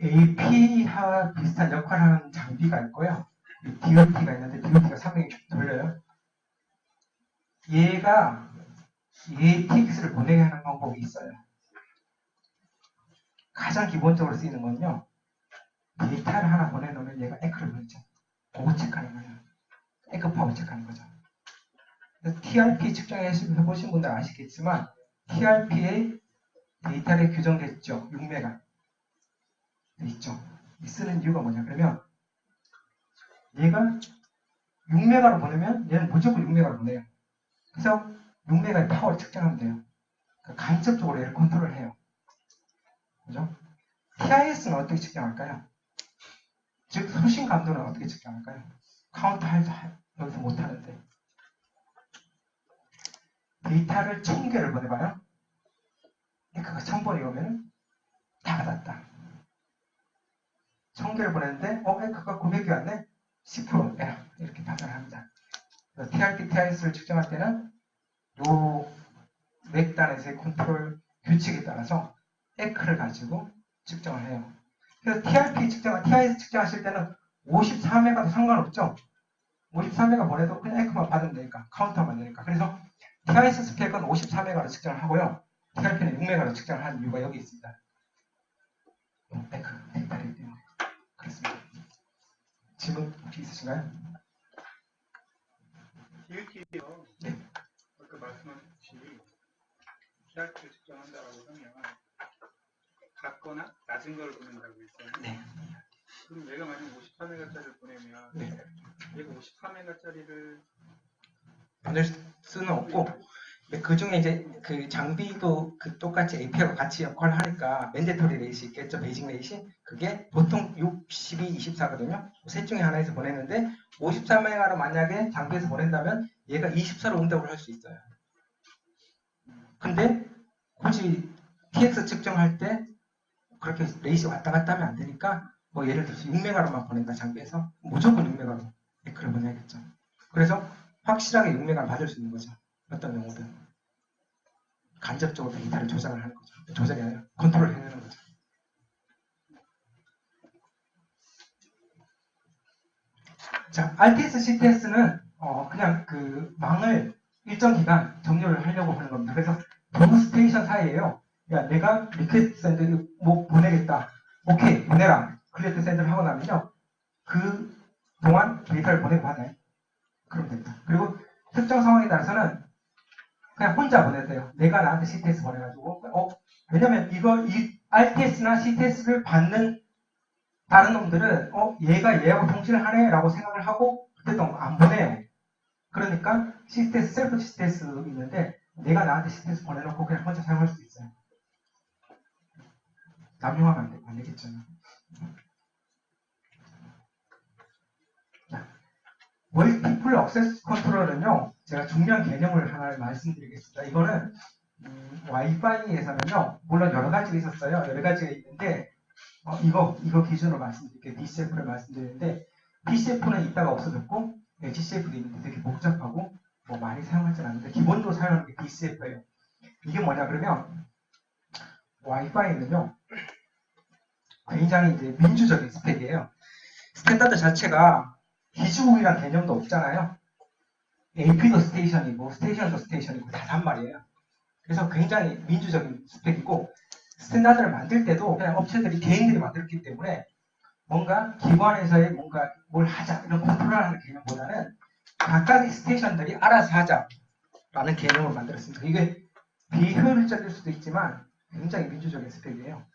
AP와 비슷한 역할을 하는 장비가 있고요. DOT가 있는데 DOT가 상당히 돌려요. 얘가 ATX를 보내게 하는 방법이 있어요. 가장 기본적으로 쓰이는 건요. 데이터를 하나 보내놓으면 얘가 에크를 보내죠. 그거 체크하는 거예요. 에크 파워 체크하는 거죠. TRP 측정해보신 분들 아시겠지만 TRP의 데이터를 규정됐죠. 6메가 있죠. 쓰는 이유가 뭐냐 그러면 얘가 6메가로 보내면 얘는 무조건 6메가로 보내요. 그래서 6메가의 파워를 측정하면 돼요. 그러니까 간접적으로 얘를 컨트롤을 해요. 그죠? TIS는 어떻게 측정할까요? 즉 수신 감도는 어떻게 측정할까요? 카운트 여기서 못하는데 데이터를 1000개를 보내봐요. 그가 1000번이 오면 다 받았다. 1000개를 보냈는데 그가 900개 왔네? 10% 에러 이렇게 판단을 합니다. TRP, TIS를 측정할 때는 요 맥단에서의 컨트롤 규칙에 따라서 에크를 가지고 측정을 해요. 그래서 TIS 측정하실 때는 54메가도 상관없죠. 54메가 보내도 그냥 에크만 받으면 되니까 카운터만 되니까. 그래서 TIS 스펙은 54메가로 측정을 하고요. TRP는 6메가로 측정을 하는 이유가 여기 있습니다. 에크 데이터를 때문에 그렇습니다. 질문 혹시 있으신가요? DUT에서 네. 아까 말씀하셨듯이 TRP를 측정한다고 하면 같거나 낮은 걸 보낸다고 했어요. 네. 그럼 얘가 만약 54메가짜리를 보내면 네. 얘가 54메가짜리를 보낼 수는 없고 그 중에 이제 그 장비도 그 똑같이 API와 같이 역할을 하니까 맨데토리 레이시 있겠죠. 베이직 레이시 그게 보통 6, 12, 24거든요. 셋 중에 하나에서 보냈는데 54메가로 만약에 장비에서 보낸다면 얘가 24로 응답을 할 수 있어요. 근데 굳이 TX 측정할 때 그렇게 레이시 왔다 갔다 하면 안 되니까 뭐 예를 들어서 6메가로만 보낸다 장비에서 무조건 6메가로 에크를 보내야겠죠. 그래서 확실하게 6메가를 받을 수 있는 거죠. 어떤 경우든 간접적으로 데이터를 조작을 하는 거죠. 조작이 아니라 컨트롤을 해내는 거죠. 자, RTS, CTS는 그냥 그 망을 일정 기간 정렬을 하려고 하는 겁니다. 그래서 두 스테이션 사이에요. 야, 내가 리퀘스트 샌드를 뭐 보내겠다. 오케이, 보내라. 클리어트 샌드를 하고 나면요. 그 동안 데이터를 보내고 하나요? 그러면 됩니다. 그리고 특정 상황에 따라서는 그냥 혼자 보내도 돼요. 내가 나한테 CTS 보내가지고, 왜냐면 이 RTS나 CTS를 받는 다른 놈들은, 얘가 얘하고 통신을 하네? 라고 생각을 하고, 그때도 안 보내요. 그러니까 CTS, 셀프 CTS 있는데, 내가 나한테 CTS 보내놓고 그냥 혼자 사용할 수 있어요. 남용하면 안 되겠죠. 자, 멀티플 액세스 컨트롤은요, 제가 중요한 개념을 하나 말씀드리겠습니다. 이거는 와이파이에서는요, 물론 여러 가지가 있었어요. 여러 가지가 있는데, 이거 기준으로 말씀드릴게요. DCF를 말씀드리는데, PCF는 있다가 없어졌고, GCF도 있는데 되게 복잡하고, 뭐 많이 사용하진 않는데, 기본적으로 사용하는 게 DCF예요. 이게 뭐냐, 그러면, 와이파이는요, 굉장히 이제 민주적인 스펙이에요. 스탠다드 자체가 기주국이란 개념도 없잖아요. AP도 스테이션이고, 스테이션도 스테이션이고, 다 단말이에요. 그래서 굉장히 민주적인 스펙이고, 스탠다드를 만들 때도 그냥 업체들이 개인들이 만들었기 때문에 뭔가 기관에서의 뭔가 뭘 하자 이런 컨트롤하는 개념보다는 각각의 스테이션들이 알아서 하자라는 개념을 만들었습니다. 이게 비효율적일 수도 있지만 굉장히 민주적인 스펙이에요.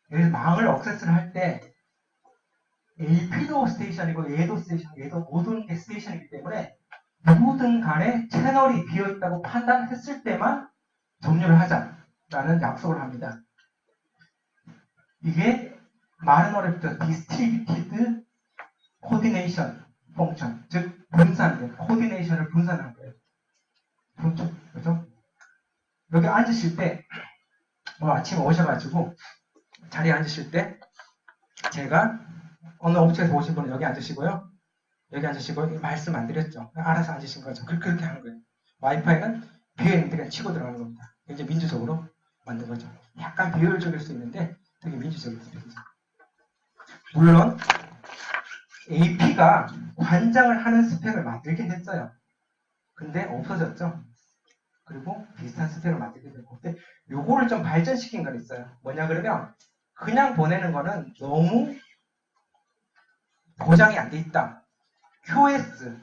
그래서 망을 억세스를 할 때 AP도 스테이션이고 얘도 스테이션이고 얘도 모든 게 스테이션이기 때문에 누구든 간에 채널이 비어있다고 판단했을 때만 종료를 하자라는 약속을 합니다. 이게 말은 어렵죠. Distributed Coordination Function, 즉 분산, 코디네이션을 분산한 거예요. 그렇죠? 여기 앉으실 때 오늘 아침에 오셔가지고 자리에 앉으실 때 제가 어느 업체에서 오신 분은 여기 앉으시고요. 여기 앉으시고 말씀 안 드렸죠. 알아서 앉으신 거죠. 그렇게 하는 거예요. 와이파이는 비어있는데 그냥 치고 들어가는 겁니다. 굉장히 민주적으로 만든 거죠. 약간 비효율적일 수 있는데 되게 민주적인 스펙이죠. 물론 AP가 관장을 하는 스펙을 만들긴 했어요. 근데 없어졌죠. 그리고 비슷한 스펙을 만들게 되고. 근데 요거를 좀 발전시킨 건 있어요. 뭐냐 그러면 그냥 보내는 거는 너무 보장이 안 돼 있다. QoS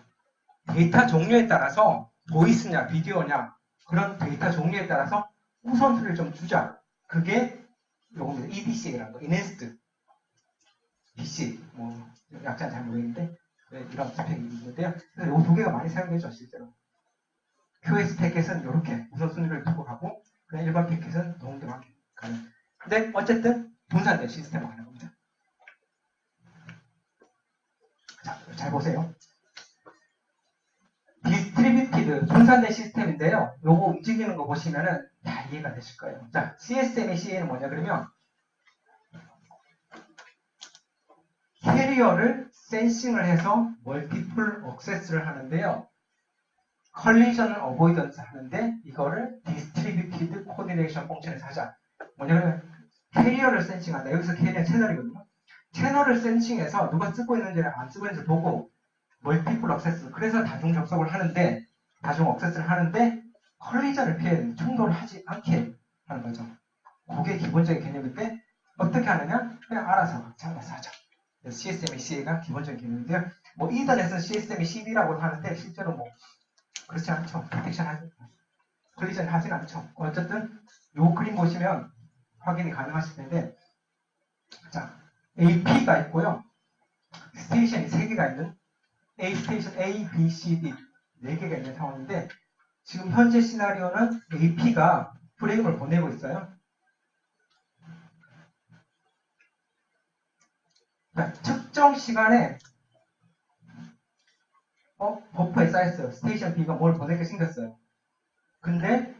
데이터 종류에 따라서 보이스냐 비디오냐 그런 데이터 종류에 따라서 우선순위를 좀 주자. 그게 요겁니다. EDC라는 거, Enhanced DC 뭐 약자는 잘 모르겠는데 이런 스펙이 있는데요. 그래서 요 두 개가 많이 사용되죠 실제로. QoS 패켓은 이렇게 우선순위를 두고 가고 그냥 일반 패켓은 동등하게 가는. 근데 어쨌든 분산된 시스템으로 가는 겁니다. 자, 잘 보세요. 디스트리뷰티드 분산된 시스템인데요. 요거 움직이는 거 보시면은 다 이해가 되실 거예요. 자, CSM의 CA는 뭐냐 그러면 캐리어를 센싱을 해서 멀티플 억세스를 하는데요. 컬리전을 어보이던스 하는데 이거를 디스트리뷰티드 코디네이션 펑션에서 하자. 뭐냐면 캐리어를 센싱한다. 여기서 캐리어 채널이거든요. 채널을 센싱해서 누가 쓰고 있는지 안 쓰고 있는지 보고 멀티플 억세스 그래서 다중 접속을 하는데 다중 억세스를 하는데 컬리전을 피해 충돌을 하지 않게 하는 거죠. 그게 기본적인 개념인데 어떻게 하느냐? 그냥 알아서 잘라서 하자. CSM의 CA가 기본적인 개념인데요. 뭐 이더넷은 CSM의 CD라고 하는데 실제로 뭐 그렇지 않죠. 프로텍션 하지 컬리전 하진 않죠. 어쨌든 요 그림 보시면 확인이 가능하실 텐데 자 AP가 있고요. 스테이션이 3개가 있는 A 스테이션 A, B, C, D 4개가 있는 상황인데 지금 현재 시나리오는 AP가 프레임을 보내고 있어요. 그러니까 특정 시간에 버퍼에 쌓였어요. 스테이션 B가 뭘 보내게 생겼어요. 근데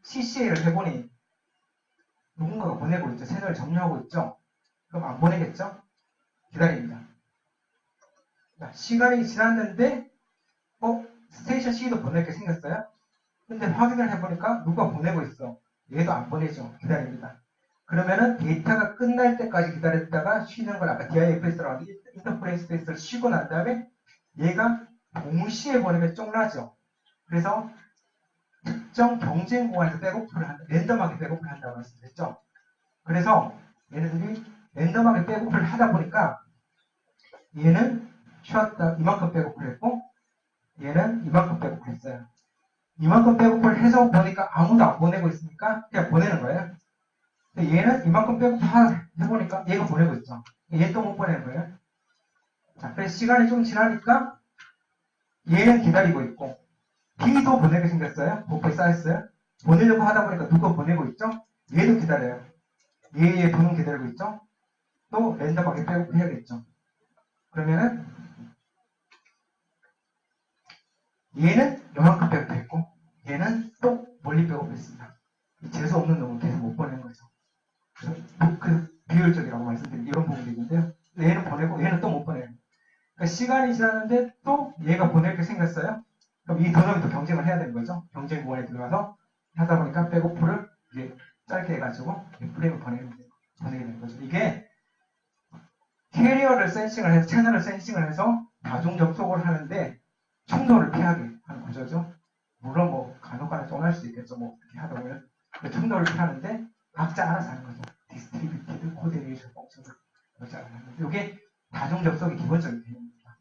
CCA를 해보니 누군가가 보내고 있죠. 채널을 점유하고 있죠. 그럼 안 보내겠죠? 기다립니다. 자, 시간이 지났는데 스테이션 C도 보낼 게 생겼어요. 근데 확인을 해보니까 누가 보내고 있어. 얘도 안 보내죠. 기다립니다. 그러면은 데이터가 끝날 때까지 기다렸다가 쉬는 걸 아까 DIFS라고 하는 인터프레임 스페이스를 쉬고 난 다음에 얘가 동시에 보내면 쫑나죠. 그래서 특정 경쟁 공간에서 백오프를 한다. 랜덤하게 백오프를 한다고 말씀드렸죠. 그래서 얘네들이 랜덤하게 백오프를 하다 보니까 얘는 쉬었다 이만큼 백오프를 했고 얘는 이만큼 백오프를 했어요. 이만큼 백오프를 해서 보니까 아무도 안 보내고 있으니까 그냥 보내는 거예요. 근데 얘는 이만큼 백오프 해보니까 얘가 보내고 있죠. 얘 또 못 보내는 거예요. 자, 그래서 시간이 좀 지나니까 얘는 기다리고 있고 B도 보내게 생겼어요. 버프에 쌓였어요. 보내려고 하다 보니까 누가 보내고 있죠? 얘도 기다려요. 얘 도는 기다리고 있죠? 또 랜덤하게 백오프 해야겠죠. 그러면은 얘는 요만큼 백오프 했고 얘는 또 멀리 백오프 했습니다. 재수 없는 놈은 계속 못 보내는 거죠. 그 비효율적이라고 말씀드린 이런 부분도 있는데요. 얘는 보내고 얘는 또 못 보내요. 그러니까 시간이 지났는데 또 얘가 보낼 게 생겼어요. 그럼 이 두 놈이 또 경쟁을 해야 되는 거죠. 경쟁 구간에 들어가서 하다 보니까 백오프를 이제 짧게 해가지고 프레임을 보내게 되는 거죠. 이게 캐리어를 센싱을 해서 채널을 센싱을 해서 다중 접속을 하는데 충돌을 피하게 하는 구조죠. 물론 뭐 간혹가다 쫑날 수 있겠죠. 뭐 이렇게 하다 보면 충돌을 피하는데 각자 알아서 하는 거죠. 디스트리뷰티드 코디네이션 펑션을 각자 알아서 하는 거죠. 이게 다중 접속의 기본적인 개념입니다.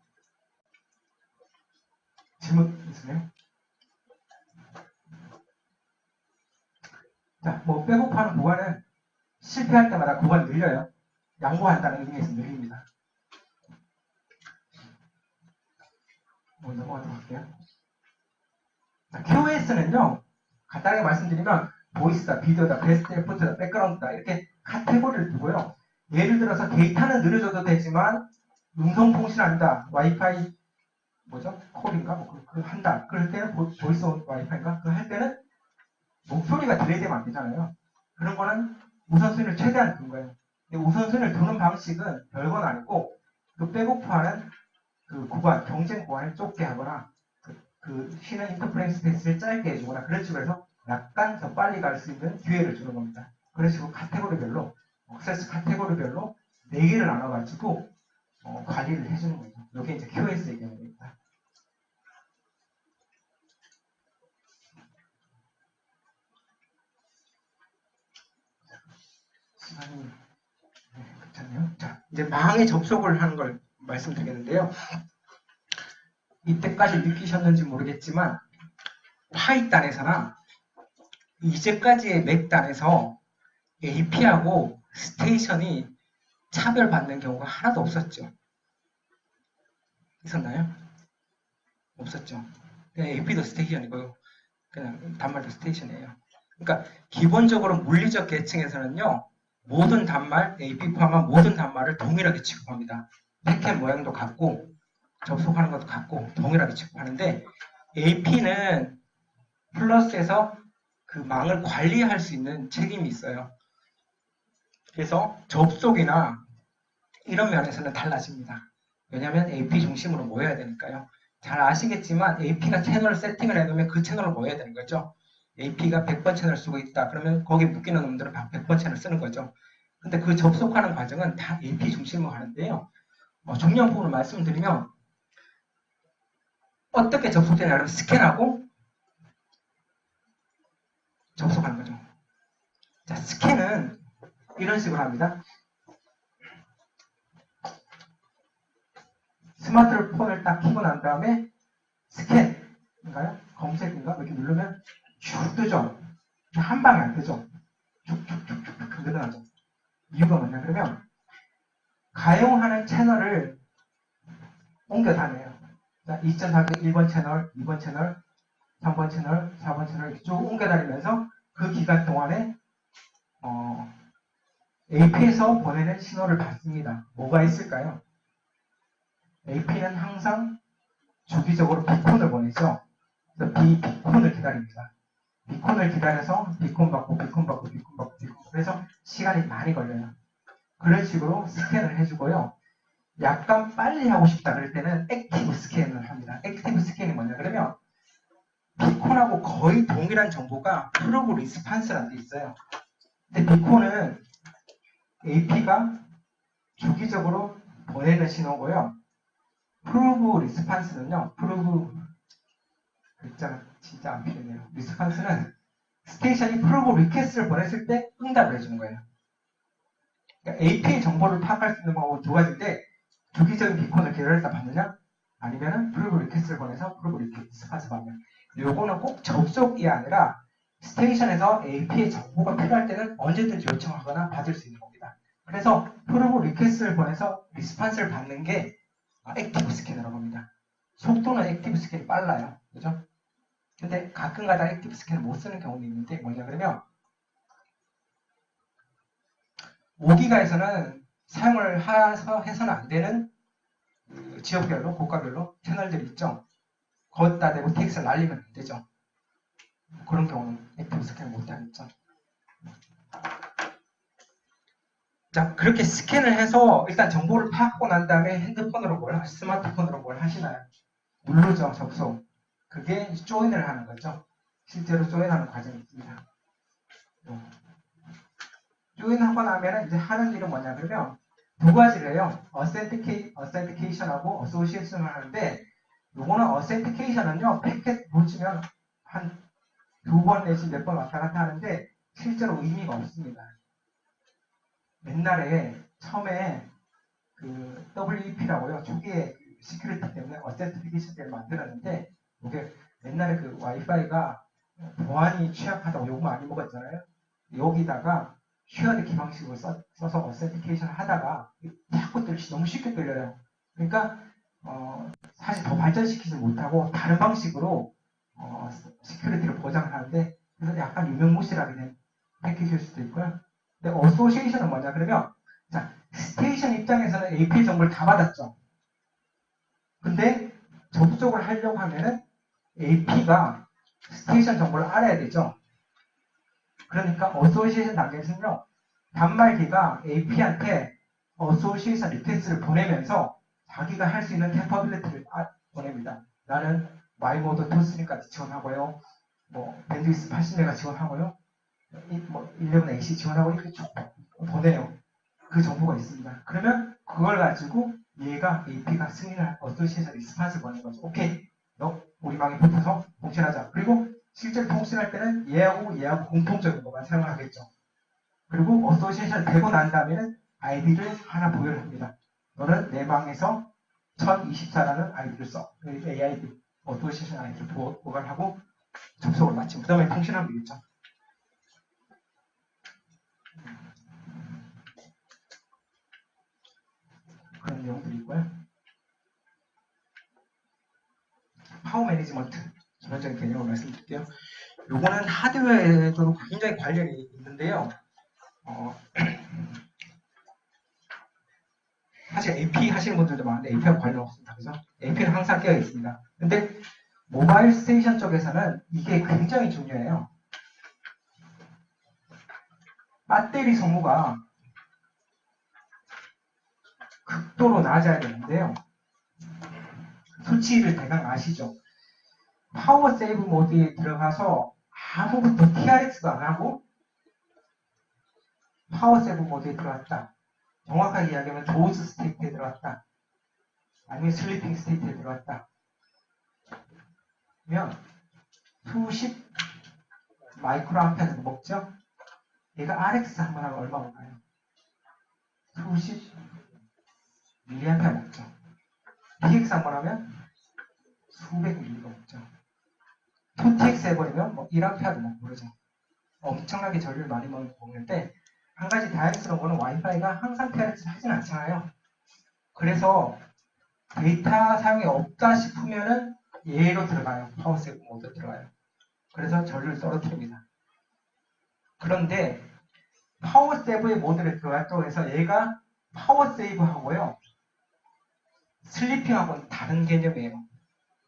질문 있으세요? 자, 뭐 백업하는 구간은 실패할 때마다 구간 늘려요. 양보한다는 의미에서 늘립니다. 넘어가도록 할게요. 자, QoS는요, 간단하게 말씀드리면 보이스다, 비디오다, 베스트 에포트다, 백그라운드다 이렇게 카테고리를 두고요. 예를 들어서 데이터는 느려져도 되지만 음성 통신한다, 와이파이 뭐죠? 콜인가? 뭐 한다. 그럴 때는 보이스 와이파이인가? 그거 할 때는 목소리가 딜레이되면 안 되잖아요. 그런 거는 우선순위를 최대한 두는 거예요. 근데 우선순위를 두는 방식은 별건 아니고 그 백오프하는 그 구간, 경쟁 구간을 좁게 하거나 그 쉬는 인터프레임 스페이스를 짧게 해주거나 그런 식으로 해서 약간 더 빨리 갈 수 있는 기회를 주는 겁니다. 그런 식으로 카테고리별로 액세스 카테고리별로 4개를 나눠가지고 관리를 해주는 거죠. 이게 이제 QoS의 개념입니다. 시간이 괜찮네요. 자, 이제 망에 접속을 하는 걸 말씀드리겠는데요. 이때까지 느끼셨는지 모르겠지만 파이단에서나 이제까지의 맥단에서 AP하고 스테이션이 차별받는 경우가 하나도 없었죠. 있었나요? 없었죠. 그냥 AP도 스테이션이고요. 그냥 단말도 스테이션이에요. 그러니까 기본적으로 물리적 계층에서는요. 모든 단말, AP 포함한 모든 단말을 동일하게 취급합니다. 패켓 모양도 같고 접속하는 것도 같고 동일하게 취급하는데 AP는 플러스에서 그 망을 관리할 수 있는 책임이 있어요. 그래서 접속이나 이런 면에서는 달라집니다. 왜냐하면 AP 중심으로 모여야 되니까요. 잘 아시겠지만 AP가 채널을 세팅을 해놓으면 그 채널을 모여야 되는 거죠. AP가 100번 채널 쓰고 있다. 그러면 거기 묶이는 놈들은 100번 채널 쓰는 거죠. 근데 그 접속하는 과정은 다 AP 중심으로 하는데요. 중요한 부분을 말씀드리면 어떻게 접속되냐면 스캔하고 접속하는 거죠. 자, 스캔은 이런 식으로 합니다. 스마트폰을 딱 켜고 난 다음에 스캔인가요? 검색인가? 이렇게 누르면 쭉 뜨죠. 한 방에 안 뜨죠. 쭉쭉쭉쭉 늘어나죠. 이유가 뭐냐 그러면 가용하는 채널을 옮겨 다녀요. 2.4개 1번 채널, 2번 채널, 3번 채널, 4번 채널 이렇게 쭉 옮겨 다니면서 그 기간 동안에 AP에서 보내는 신호를 받습니다. 뭐가 있을까요? AP는 항상 주기적으로 비콘을 보내죠. 그래서 비콘을 기다립니다. 비콘을 기다려서 비콘 받고 비콘 받고 비콘 받고 비콘 받고 그래서 시간이 많이 걸려요. 그런 식으로 스캔을 해주고요. 약간 빨리 하고 싶다 그럴 때는 액티브 스캔을 합니다. 액티브 스캔이 뭐냐 그러면 비콘하고 거의 동일한 정보가 프로브 리스판스라는 게 있어요. 근데 비콘은 AP가 주기적으로 보내는 신호고요. 프로브 리스판스는요. 프로브 글자가 진짜 안 필요해요. 리스판스는 스테이션이 프로브 리퀘스트를 보냈을 때 응답을 해주는 거예요. 그러니까 AP의 정보를 파악할 수 있는 방법은 두 가지인데 주기적인 비콘을 계열해서 받느냐 아니면은 프로브 리퀘스트를 보내서 프로브 리스판스 받느냐. 요거는 꼭 접속이 아니라 스테이션에서 AP의 정보가 필요할 때는 언제든지 요청하거나 받을 수 있는 겁니다. 그래서 프로브 리퀘스트를 보내서 리스판스를 받는 게 액티브 스캔이라고 합니다. 속도는 액티브 스캔이 빨라요. 그죠? 근데 가끔가다 액티브 스캔을 못 쓰는 경우도 있는데 뭐냐 그러면 5기가에서는 사용을 해서는 안 되는 지역별로 고가별로 채널들이 있죠. 거기다 대고 TX를 날리면 안 되죠. 그런 경우는 액티브 스캔을 못 하겠죠. 자, 그렇게 스캔을 해서 일단 정보를 파악하고 난 다음에 핸드폰으로 스마트폰으로 뭘 하시나요? 누르죠, 접속. 그게 조인을 하는 거죠. 실제로 조인하는 과정이 있습니다. 조인하고 나면 이제 하는 일은 뭐냐 그러면 두 가지를 해요. 어센티케이션하고 어소시에이션을 하는데 요거는 어센티케이션은요 패켓 놓치면 한 두 번 내지 몇 번 왔다 갔다 하는데 실제로 의미가 없습니다. 옛날에 처음에 그 WEP라고요 초기에 시큐리티 때문에 어센티케이션 때문에 만들었는데 이게 옛날에 그 와이파이가 보안이 취약하다고 욕 많이 먹었잖아요. 여기다가 쉐어드 키 방식으로 써서 어센티케이션을 하다가 자꾸 너무 쉽게 끌려요. 그러니까 사실 더 발전시키지 못하고 다른 방식으로 시큐리티를 보장하는데 그래서 약간 유명무실하게 된 패키지일 수도 있고요. 근데 어소시에이션은 뭐냐 그러면 자 스테이션 입장에서는 API 정보를 다 받았죠. 근데 접속을 하려고 하면은 AP가 스테이션 정보를 알아야 되죠. 그러니까 어소시에이션 단계에서는요. 단말기가 AP한테 어소시에이션 리퀘스트를 보내면서 자기가 할 수 있는 캐퍼빌리티를 보냅니다. 나는 마이모드 2.3까지 지원하고요. 뭐 밴드위스 80메가 지원하고요. 뭐 11AC 지원하고 이렇게 쭉 보내요. 그 정보가 있습니다. 그러면 그걸 가지고 얘가 AP가 승인을 어소시에이션 리스판스 보내는 거죠. 오케이. 너 우리 망에 붙어서 통신하자. 그리고 실제로 통신할 때는 얘하고 공통적인 것만 사용하겠죠. 그리고 어소시에이션을 되고 난 다음에는 아이디를 하나 부여를 합니다. 너는 내 방에서 1024라는 아이디를 써. AID, 어소시에이션 아이디를 보관하고 접속을 마치고 그 다음에 통신하면 되겠죠. 그런 내용들이 있고요. 파워 매니지먼트 기본적인 개념을 말씀드릴게요. 요거는 하드웨어에도 굉장히 관련이 있는데요. 사실 AP 하시는 분들도 많은데 AP하고 관련 없습니다. 그죠? AP는 항상 깨어 있습니다. 근데 모바일 스테이션 쪽에서는 이게 굉장히 중요해요. 배터리 소모가 극도로 낮아야 되는데요. 수치를 대강 아시죠? 파워 세이브 모드에 들어가서 아무것도 TRX도 안 하고 파워 세이브 모드에 들어갔다. 정확하게 이야기하면 도즈 스테이트에 들어갔다. 아니면 슬리핑 스테이트에 들어갔다. 그러면 수십 마이크로 암페어를 먹죠? 얘가 RX 한번 하면 얼마 먹나요? 수십 밀리암페어 먹죠. TX 한번 하면 수백 밀리가 먹죠. 2TX 해버리면 뭐 1암페어도 먹고 그러죠. 엄청나게 전류를 많이 먹는데 한 가지 다행스러운 거는 와이파이가 항상 TRX를 하진 않잖아요. 그래서 데이터 사용이 없다 싶으면은 얘로 들어가요. 파워 세이브 모드 들어가요. 그래서 전류를 떨어뜨립니다. 그런데 파워 세이브의 모드를 들어갔다고 해서 얘가 파워 세이브하고요. 슬리핑하고는 다른 개념이에요.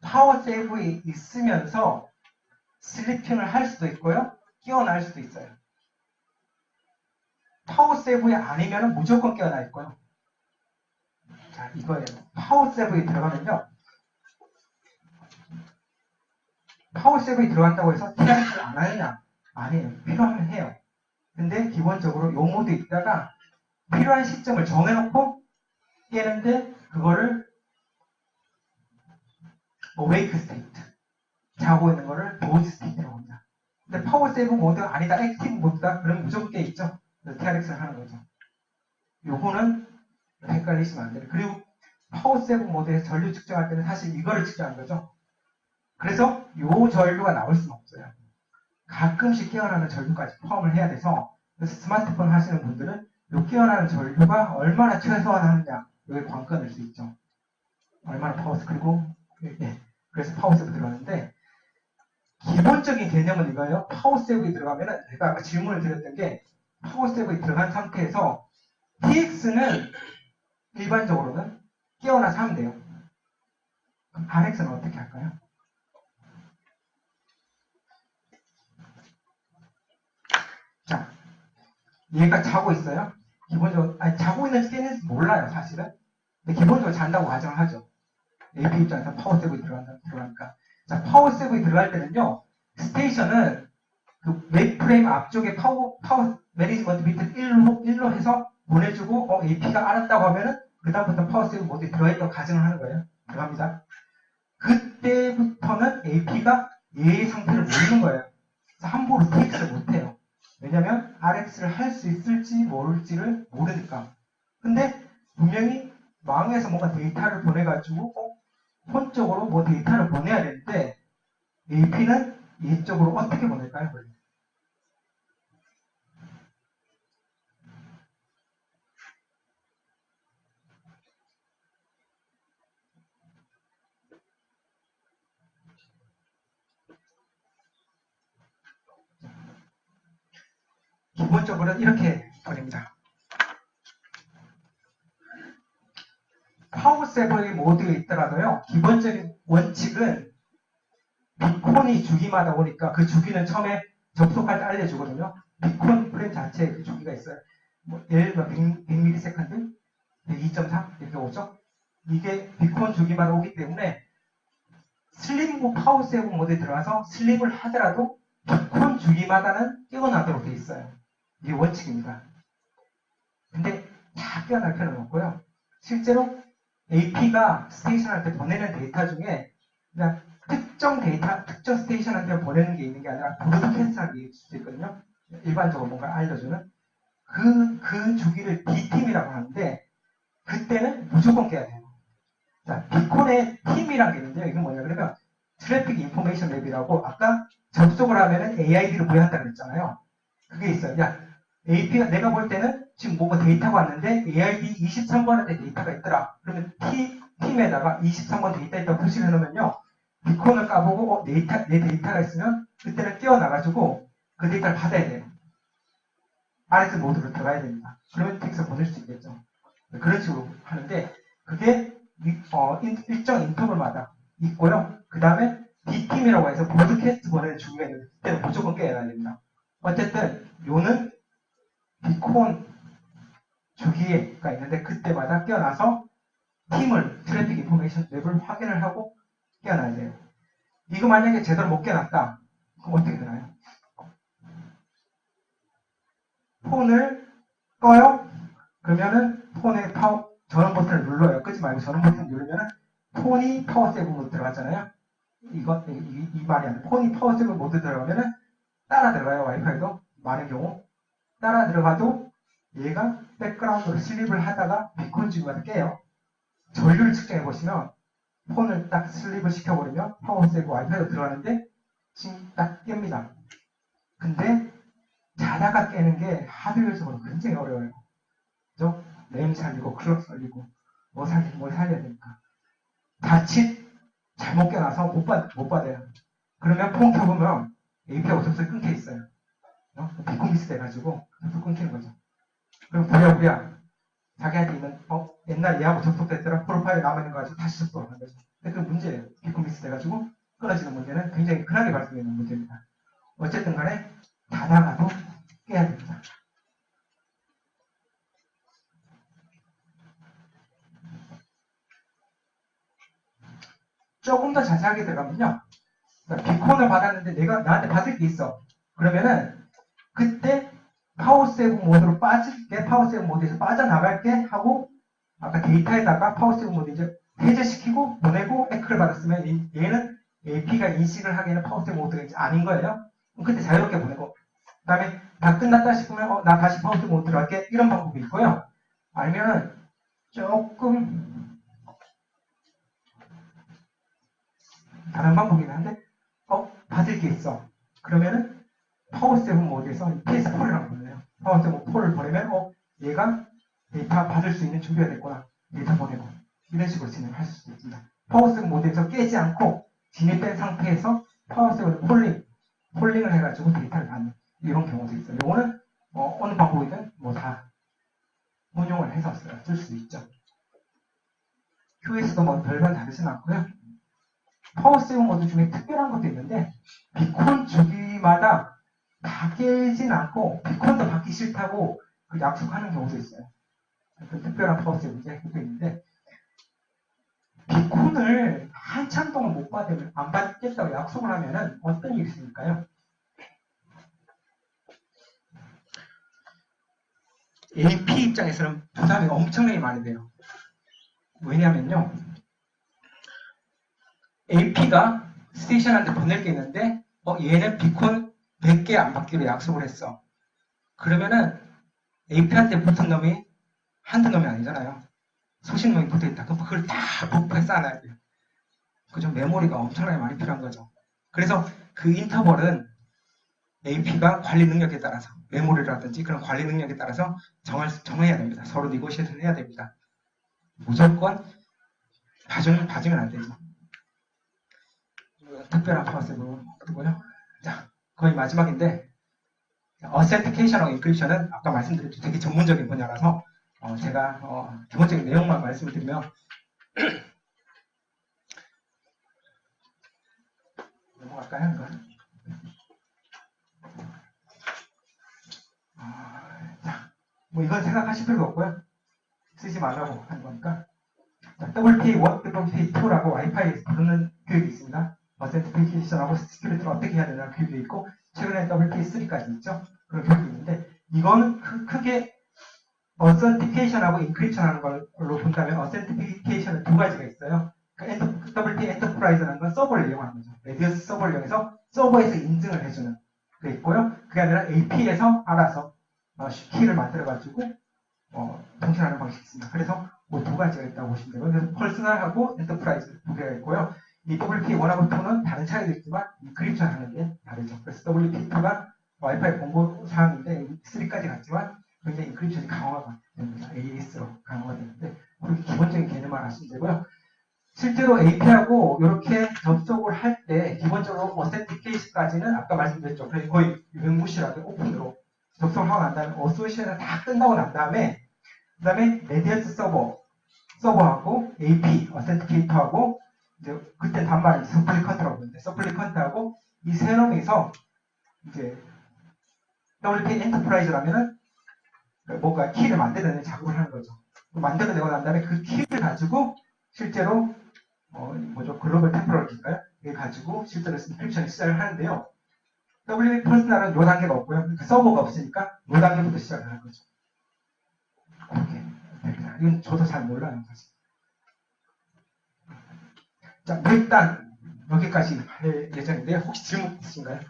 파워 세이브에 있으면서 슬리핑을 할 수도 있고요. 깨어날 수도 있어요. 파워 세븐이 아니면 무조건 깨어나 있고요. 자, 이거예요. 파워 세븐이 들어가면요. 파워 세븐이 들어간다고 해서 TRX를 안 하느냐? 아니에요. 필요하면 해요. 근데 기본적으로 요 모드에 있다가 필요한 시점을 정해놓고 깨는데 그거를 어웨이크 스테이트, 자고 있는 거를 도즈 스테이트라고 합니다. 근데 파워 세븐 모드가 아니다, 액티브 모드다, 그러면 무조건 깨 있죠. 그래서 TRX를 하는 거죠. 요거는 헷갈리시면 안 돼요. 그리고 파워 세븐 모드에서 전류 측정할 때는 사실 이거를 측정한 거죠. 그래서 요 전류가 나올 수는 없어요. 가끔씩 깨어나는 전류까지 포함을 해야 돼서, 그래서 스마트폰 하시는 분들은 요 깨어나는 전류가 얼마나 최소화하느냐, 여기 관건일 수 있죠. 얼마나 파워스, 그리고 그래서 파워세브 들어가는데, 기본적인 개념은 이거예요. 파워세브에 들어가면은, 제가 아까 질문을 드렸던 게, 파워세브에 들어간 상태에서 TX는 일반적으로는 깨어나서 하면 돼요. 그럼 RX는 어떻게 할까요? 자, 얘가 자고 있어요. 기본적으로, 아니, 자고 있는지 깨는지 몰라요, 사실은. 근데 기본적으로 잔다고 가정을 하죠. AP 입장에서 파워세브에 들어가니까. 자, 파워세브에 들어갈 때는요, 스테이션은 그 웹프레임 앞쪽에 파워 매니지먼트 밑에 1로 해서 보내주고, AP가 알았다고 하면은, 그다음부터 파워세브 모드에 들어있다고 가정을 하는 거예요. 들어갑니다. 그때부터는 AP가 얘의 상태를 모르는 거예요. 그래서 함부로 TX를 못해요. 왜냐면 RX를 할 수 있을지 모를지를 모르니까. 근데 분명히 망에서 뭔가 데이터를 보내가지고 폰 쪽으로 뭐 데이터를 보내야 되는데 AP는 이쪽으로 어떻게 보낼까요? 기본적으로는 이렇게 보냅니다. 파워세버의 모드에 있더라도요, 기본적인 원칙은 비콘이 주기마다 오니까 그 주기는 처음에 접속할 때 알려주거든요. 비콘 프레임 자체에 그 주기가 있어요. 뭐 예를 들어 100ms, 102.3 이렇게 오죠. 이게 비콘 주기마다 오기 때문에 슬립 파워세브 모드에 들어가서 슬립을 하더라도 비콘 주기마다는 깨어나도록 돼 있어요. 이게 원칙입니다. 근데 다 깨어날 필요는 없고요. 실제로 AP가 스테이션한테 보내는 데이터 중에 그냥 특정 데이터, 특정 스테이션한테 보내는 게 있는 게 아니라 브로드캐스트하는 게 있을 수 있거든요. 일반적으로 뭔가 알려주는 그 주기를 D팀이라고 하는데 그때는 무조건 깨야 돼요. 자, 비콘의 팀이라는 게 있는데요. 이건 뭐냐 그러면 트래픽 인포메이션 맵이라고 아까 접속을 하면은 AID를 부여한다고 했잖아요. 그게 있어요. 야, AP가 내가 볼 때는 지금 뭐가 데이터가 왔는데 AID 23번한테 데이터가 있더라. 그러면 팀에다가 23번 데이터 있다고 표시를 해놓으면요. 비콘을 까보고 내 데이터가 있으면 그때는 뛰어나가지고 그 데이터를 받아야 돼요. RX 모드로 들어가야 됩니다. 그러면 텍스트 보낼 수 있겠죠. 그런 식으로 하는데 그게 일정 인터벌마다 있고요. 그 다음에 D팀이라고 해서 브로드캐스트 보내는 주기가 있는데 그때는 무조건 깨어나야 됩니다. 어쨌든 요는 비콘 주기가 있는데 그때마다 깨어나서 팀을 트래픽 인포메이션 맵을 확인을 하고 깨어나야 돼요. 이거 만약에 제대로 못 깨어났다. 그럼 어떻게 되나요? 폰을 꺼요? 그러면은 폰의 전원 버튼을 눌러요. 끄지 말고 전원 버튼을 누르면은 폰이 파워 세브 모드 들어갔잖아요. 이 말이 아니라 폰이 파워 세브 모드 들어가면은 따라 들어가요. 와이파이도 많은 경우 따라 들어가도 얘가 백그라운드로 슬립을 하다가 비콘 주기가 깨요. 전류를 측정해 보시면 폰을 딱 슬립을 시켜버리면 파워 세브 와이파이로 들어가는데 지금 딱 깹니다. 근데 자다가 깨는 게 하드웨어적으로 굉장히 어려워요. 그죠? 램 살리고 클럭 살리고 뭐 살리고 뭘 살려야 되니까 자칫 잘못 깨어나서 못 받아요. 그러면 폰 켜보면 AP가 접속이 끊겨 있어요. 비콘 미스 돼가지고 접속 끊기는 거죠. 그럼 부랴부랴 자기한테 있는 옛날 얘하고 접속됐더라 프로파일에 남아있는 거 가지고 다시 접속을 하는 거죠. 근데 그 문제예요. 비콘 미스 돼가지고 끊어지는 문제는 굉장히 흔하게 발생되는 문제입니다. 어쨌든 간에 자다가도 깨야 됩니다. 조금 더 자세하게 들어가면요. 그러니까 비콘을 받았는데 내가 나한테 받을 게 있어. 그러면은 그때 파워세이브 모드로 빠질게, 파워세이브 모드에서 빠져나갈게 하고 아까 데이터에다가 파워세이브 모드 이제 해제시키고 보내고 에크를 받았으면 얘는 AP가 인식을 하기에는 파워세이브 모드가 이제 아닌 거예요. 그럼 그때 자유롭게 보내고 그 다음에 다 끝났다 싶으면 나 다시 파워세이브 모드로 할게 이런 방법이 있고요. 아니면은 조금 다른 방법이긴 한데 받을 게 있어. 그러면은 파워세이브 모드에서 PS4를 보내요. 파워세이브 4를 보내면 얘가 데이터 받을 수 있는 준비가 됐구나. 데이터 보내고 이런 식으로 진행할 수 있습니다. 파워세이브 모드에서 깨지 않고 진입된 상태에서 파워세이브 폴링을 해가지고 데이터를 받는 이런 경우도 있어요. 이거는 어느 방법이든 뭐 다 운용을 해서 쓸 수 있죠. QS도 뭐 별반 다르진 않고요. 파워세이브 모드 중에 특별한 것도 있는데 비콘 주기마다 바뀌진 않고 비콘도 받기 싫다고 그 약속하는 경우도 있어요. 그 특별한 파워세이브가 있는데 비콘을 한참 동안 못 받으면 안 받겠다고 약속을 하면은 어떤 일이 있을까요? AP 입장에서는 부담이 엄청나게 많이 돼요. 왜냐면요. AP가 스테이션한테 보낼 게 있는데 얘는 비콘 100개 안 받기로 약속을 했어. 그러면은 AP한테 붙은 놈이 한두 놈이 아니잖아요. 수십 놈이 붙어있다. 그럼 그걸 다 부프에 쌓아놔야 돼요. 그죠? 메모리가 엄청나게 많이 필요한 거죠. 그래서 그 인터벌은 AP가 관리 능력에 따라서 메모리라든지 그런 관리 능력에 따라서 정해야 됩니다. 서로 니고시에이션 해야 됩니다. 무조건 봐주면 안 되죠. 특별한 파워세이브고요. 자, 거의 마지막인데 어센티케이션하고 인크립션은 아까 말씀드렸듯이 되게 전문적인 분야라서 제가 기본적인 내용만 말씀을 드리면 넘어갈까요? 이건? 자, 뭐 이건 생각하실 필요도 없고요. 쓰지 말라고 하는 거니까. 자, WPA1, WPA2라고 와이파이에서 부르는 교육이 있습니다. 어센티케이션하고 시큐리티를 어떻게 해야 되나 교육이 있고 최근에 WPA3까지 있죠. 그런 교육이 있는데 이거는 크게 어센티케이션하고 인크립션하는 걸로 본다면 어센티케이션은 두 가지가 있어요. WPA 엔터프라이즈라는 건 서버를 이용하는 거죠. 레디어스 서버를 이용해서 서버에서 인증을 해주는 게 있고요. 그게 아니라 AP에서 알아서 키를 만들어가지고 통신하는 방식이 있습니다. 그래서 뭐 두 가지가 있다고 보시면 되고요. 그래서 퍼스널하고 엔터프라이즈 두 개가 있고요. 이 WP1하고 2는 다른 차이도 있지만 인크립션 하는 게 다르죠. 그래서 WP2가 와이파이 공고 사항인데 3까지 갔지만 굉장히 인크립션이 강화가 됩니다. AES로 강화가 되는데 그렇게 기본적인 개념만 아시면 되고요. 실제로 AP하고 이렇게 접속을 할 때 기본적으로 어센티케이션까지는 아까 말씀드렸죠. 거의 유명무실하게 오픈으로 접속을 하고 난 다음에 어소시에이션을 다 끝나고 난 다음에 그 다음에 레디어스 서버하고 AP 어센티케이터하고 이제 그때 단말 서플리컨트라고 부르는데 서플리컨트하고 이 세 놈이서 이제 WP 엔터프라이즈라면은 뭔가 키를 만들어내는 작업을 하는 거죠. 만들어내고 난 다음에 그 키를 가지고 실제로 글로벌 템포럴인가요? 이게 가지고 실제로 인크립션을 시작을 하는데요. WP 퍼스널은 요 단계가 없고요. 그러니까 서버가 없으니까 요 단계부터 시작을 하는 거죠. 그렇게 됩니다. 이건 저도 잘 몰라요, 사실. 자, 일단 여기까지 할 예정인데 혹시 질문 있으신가요?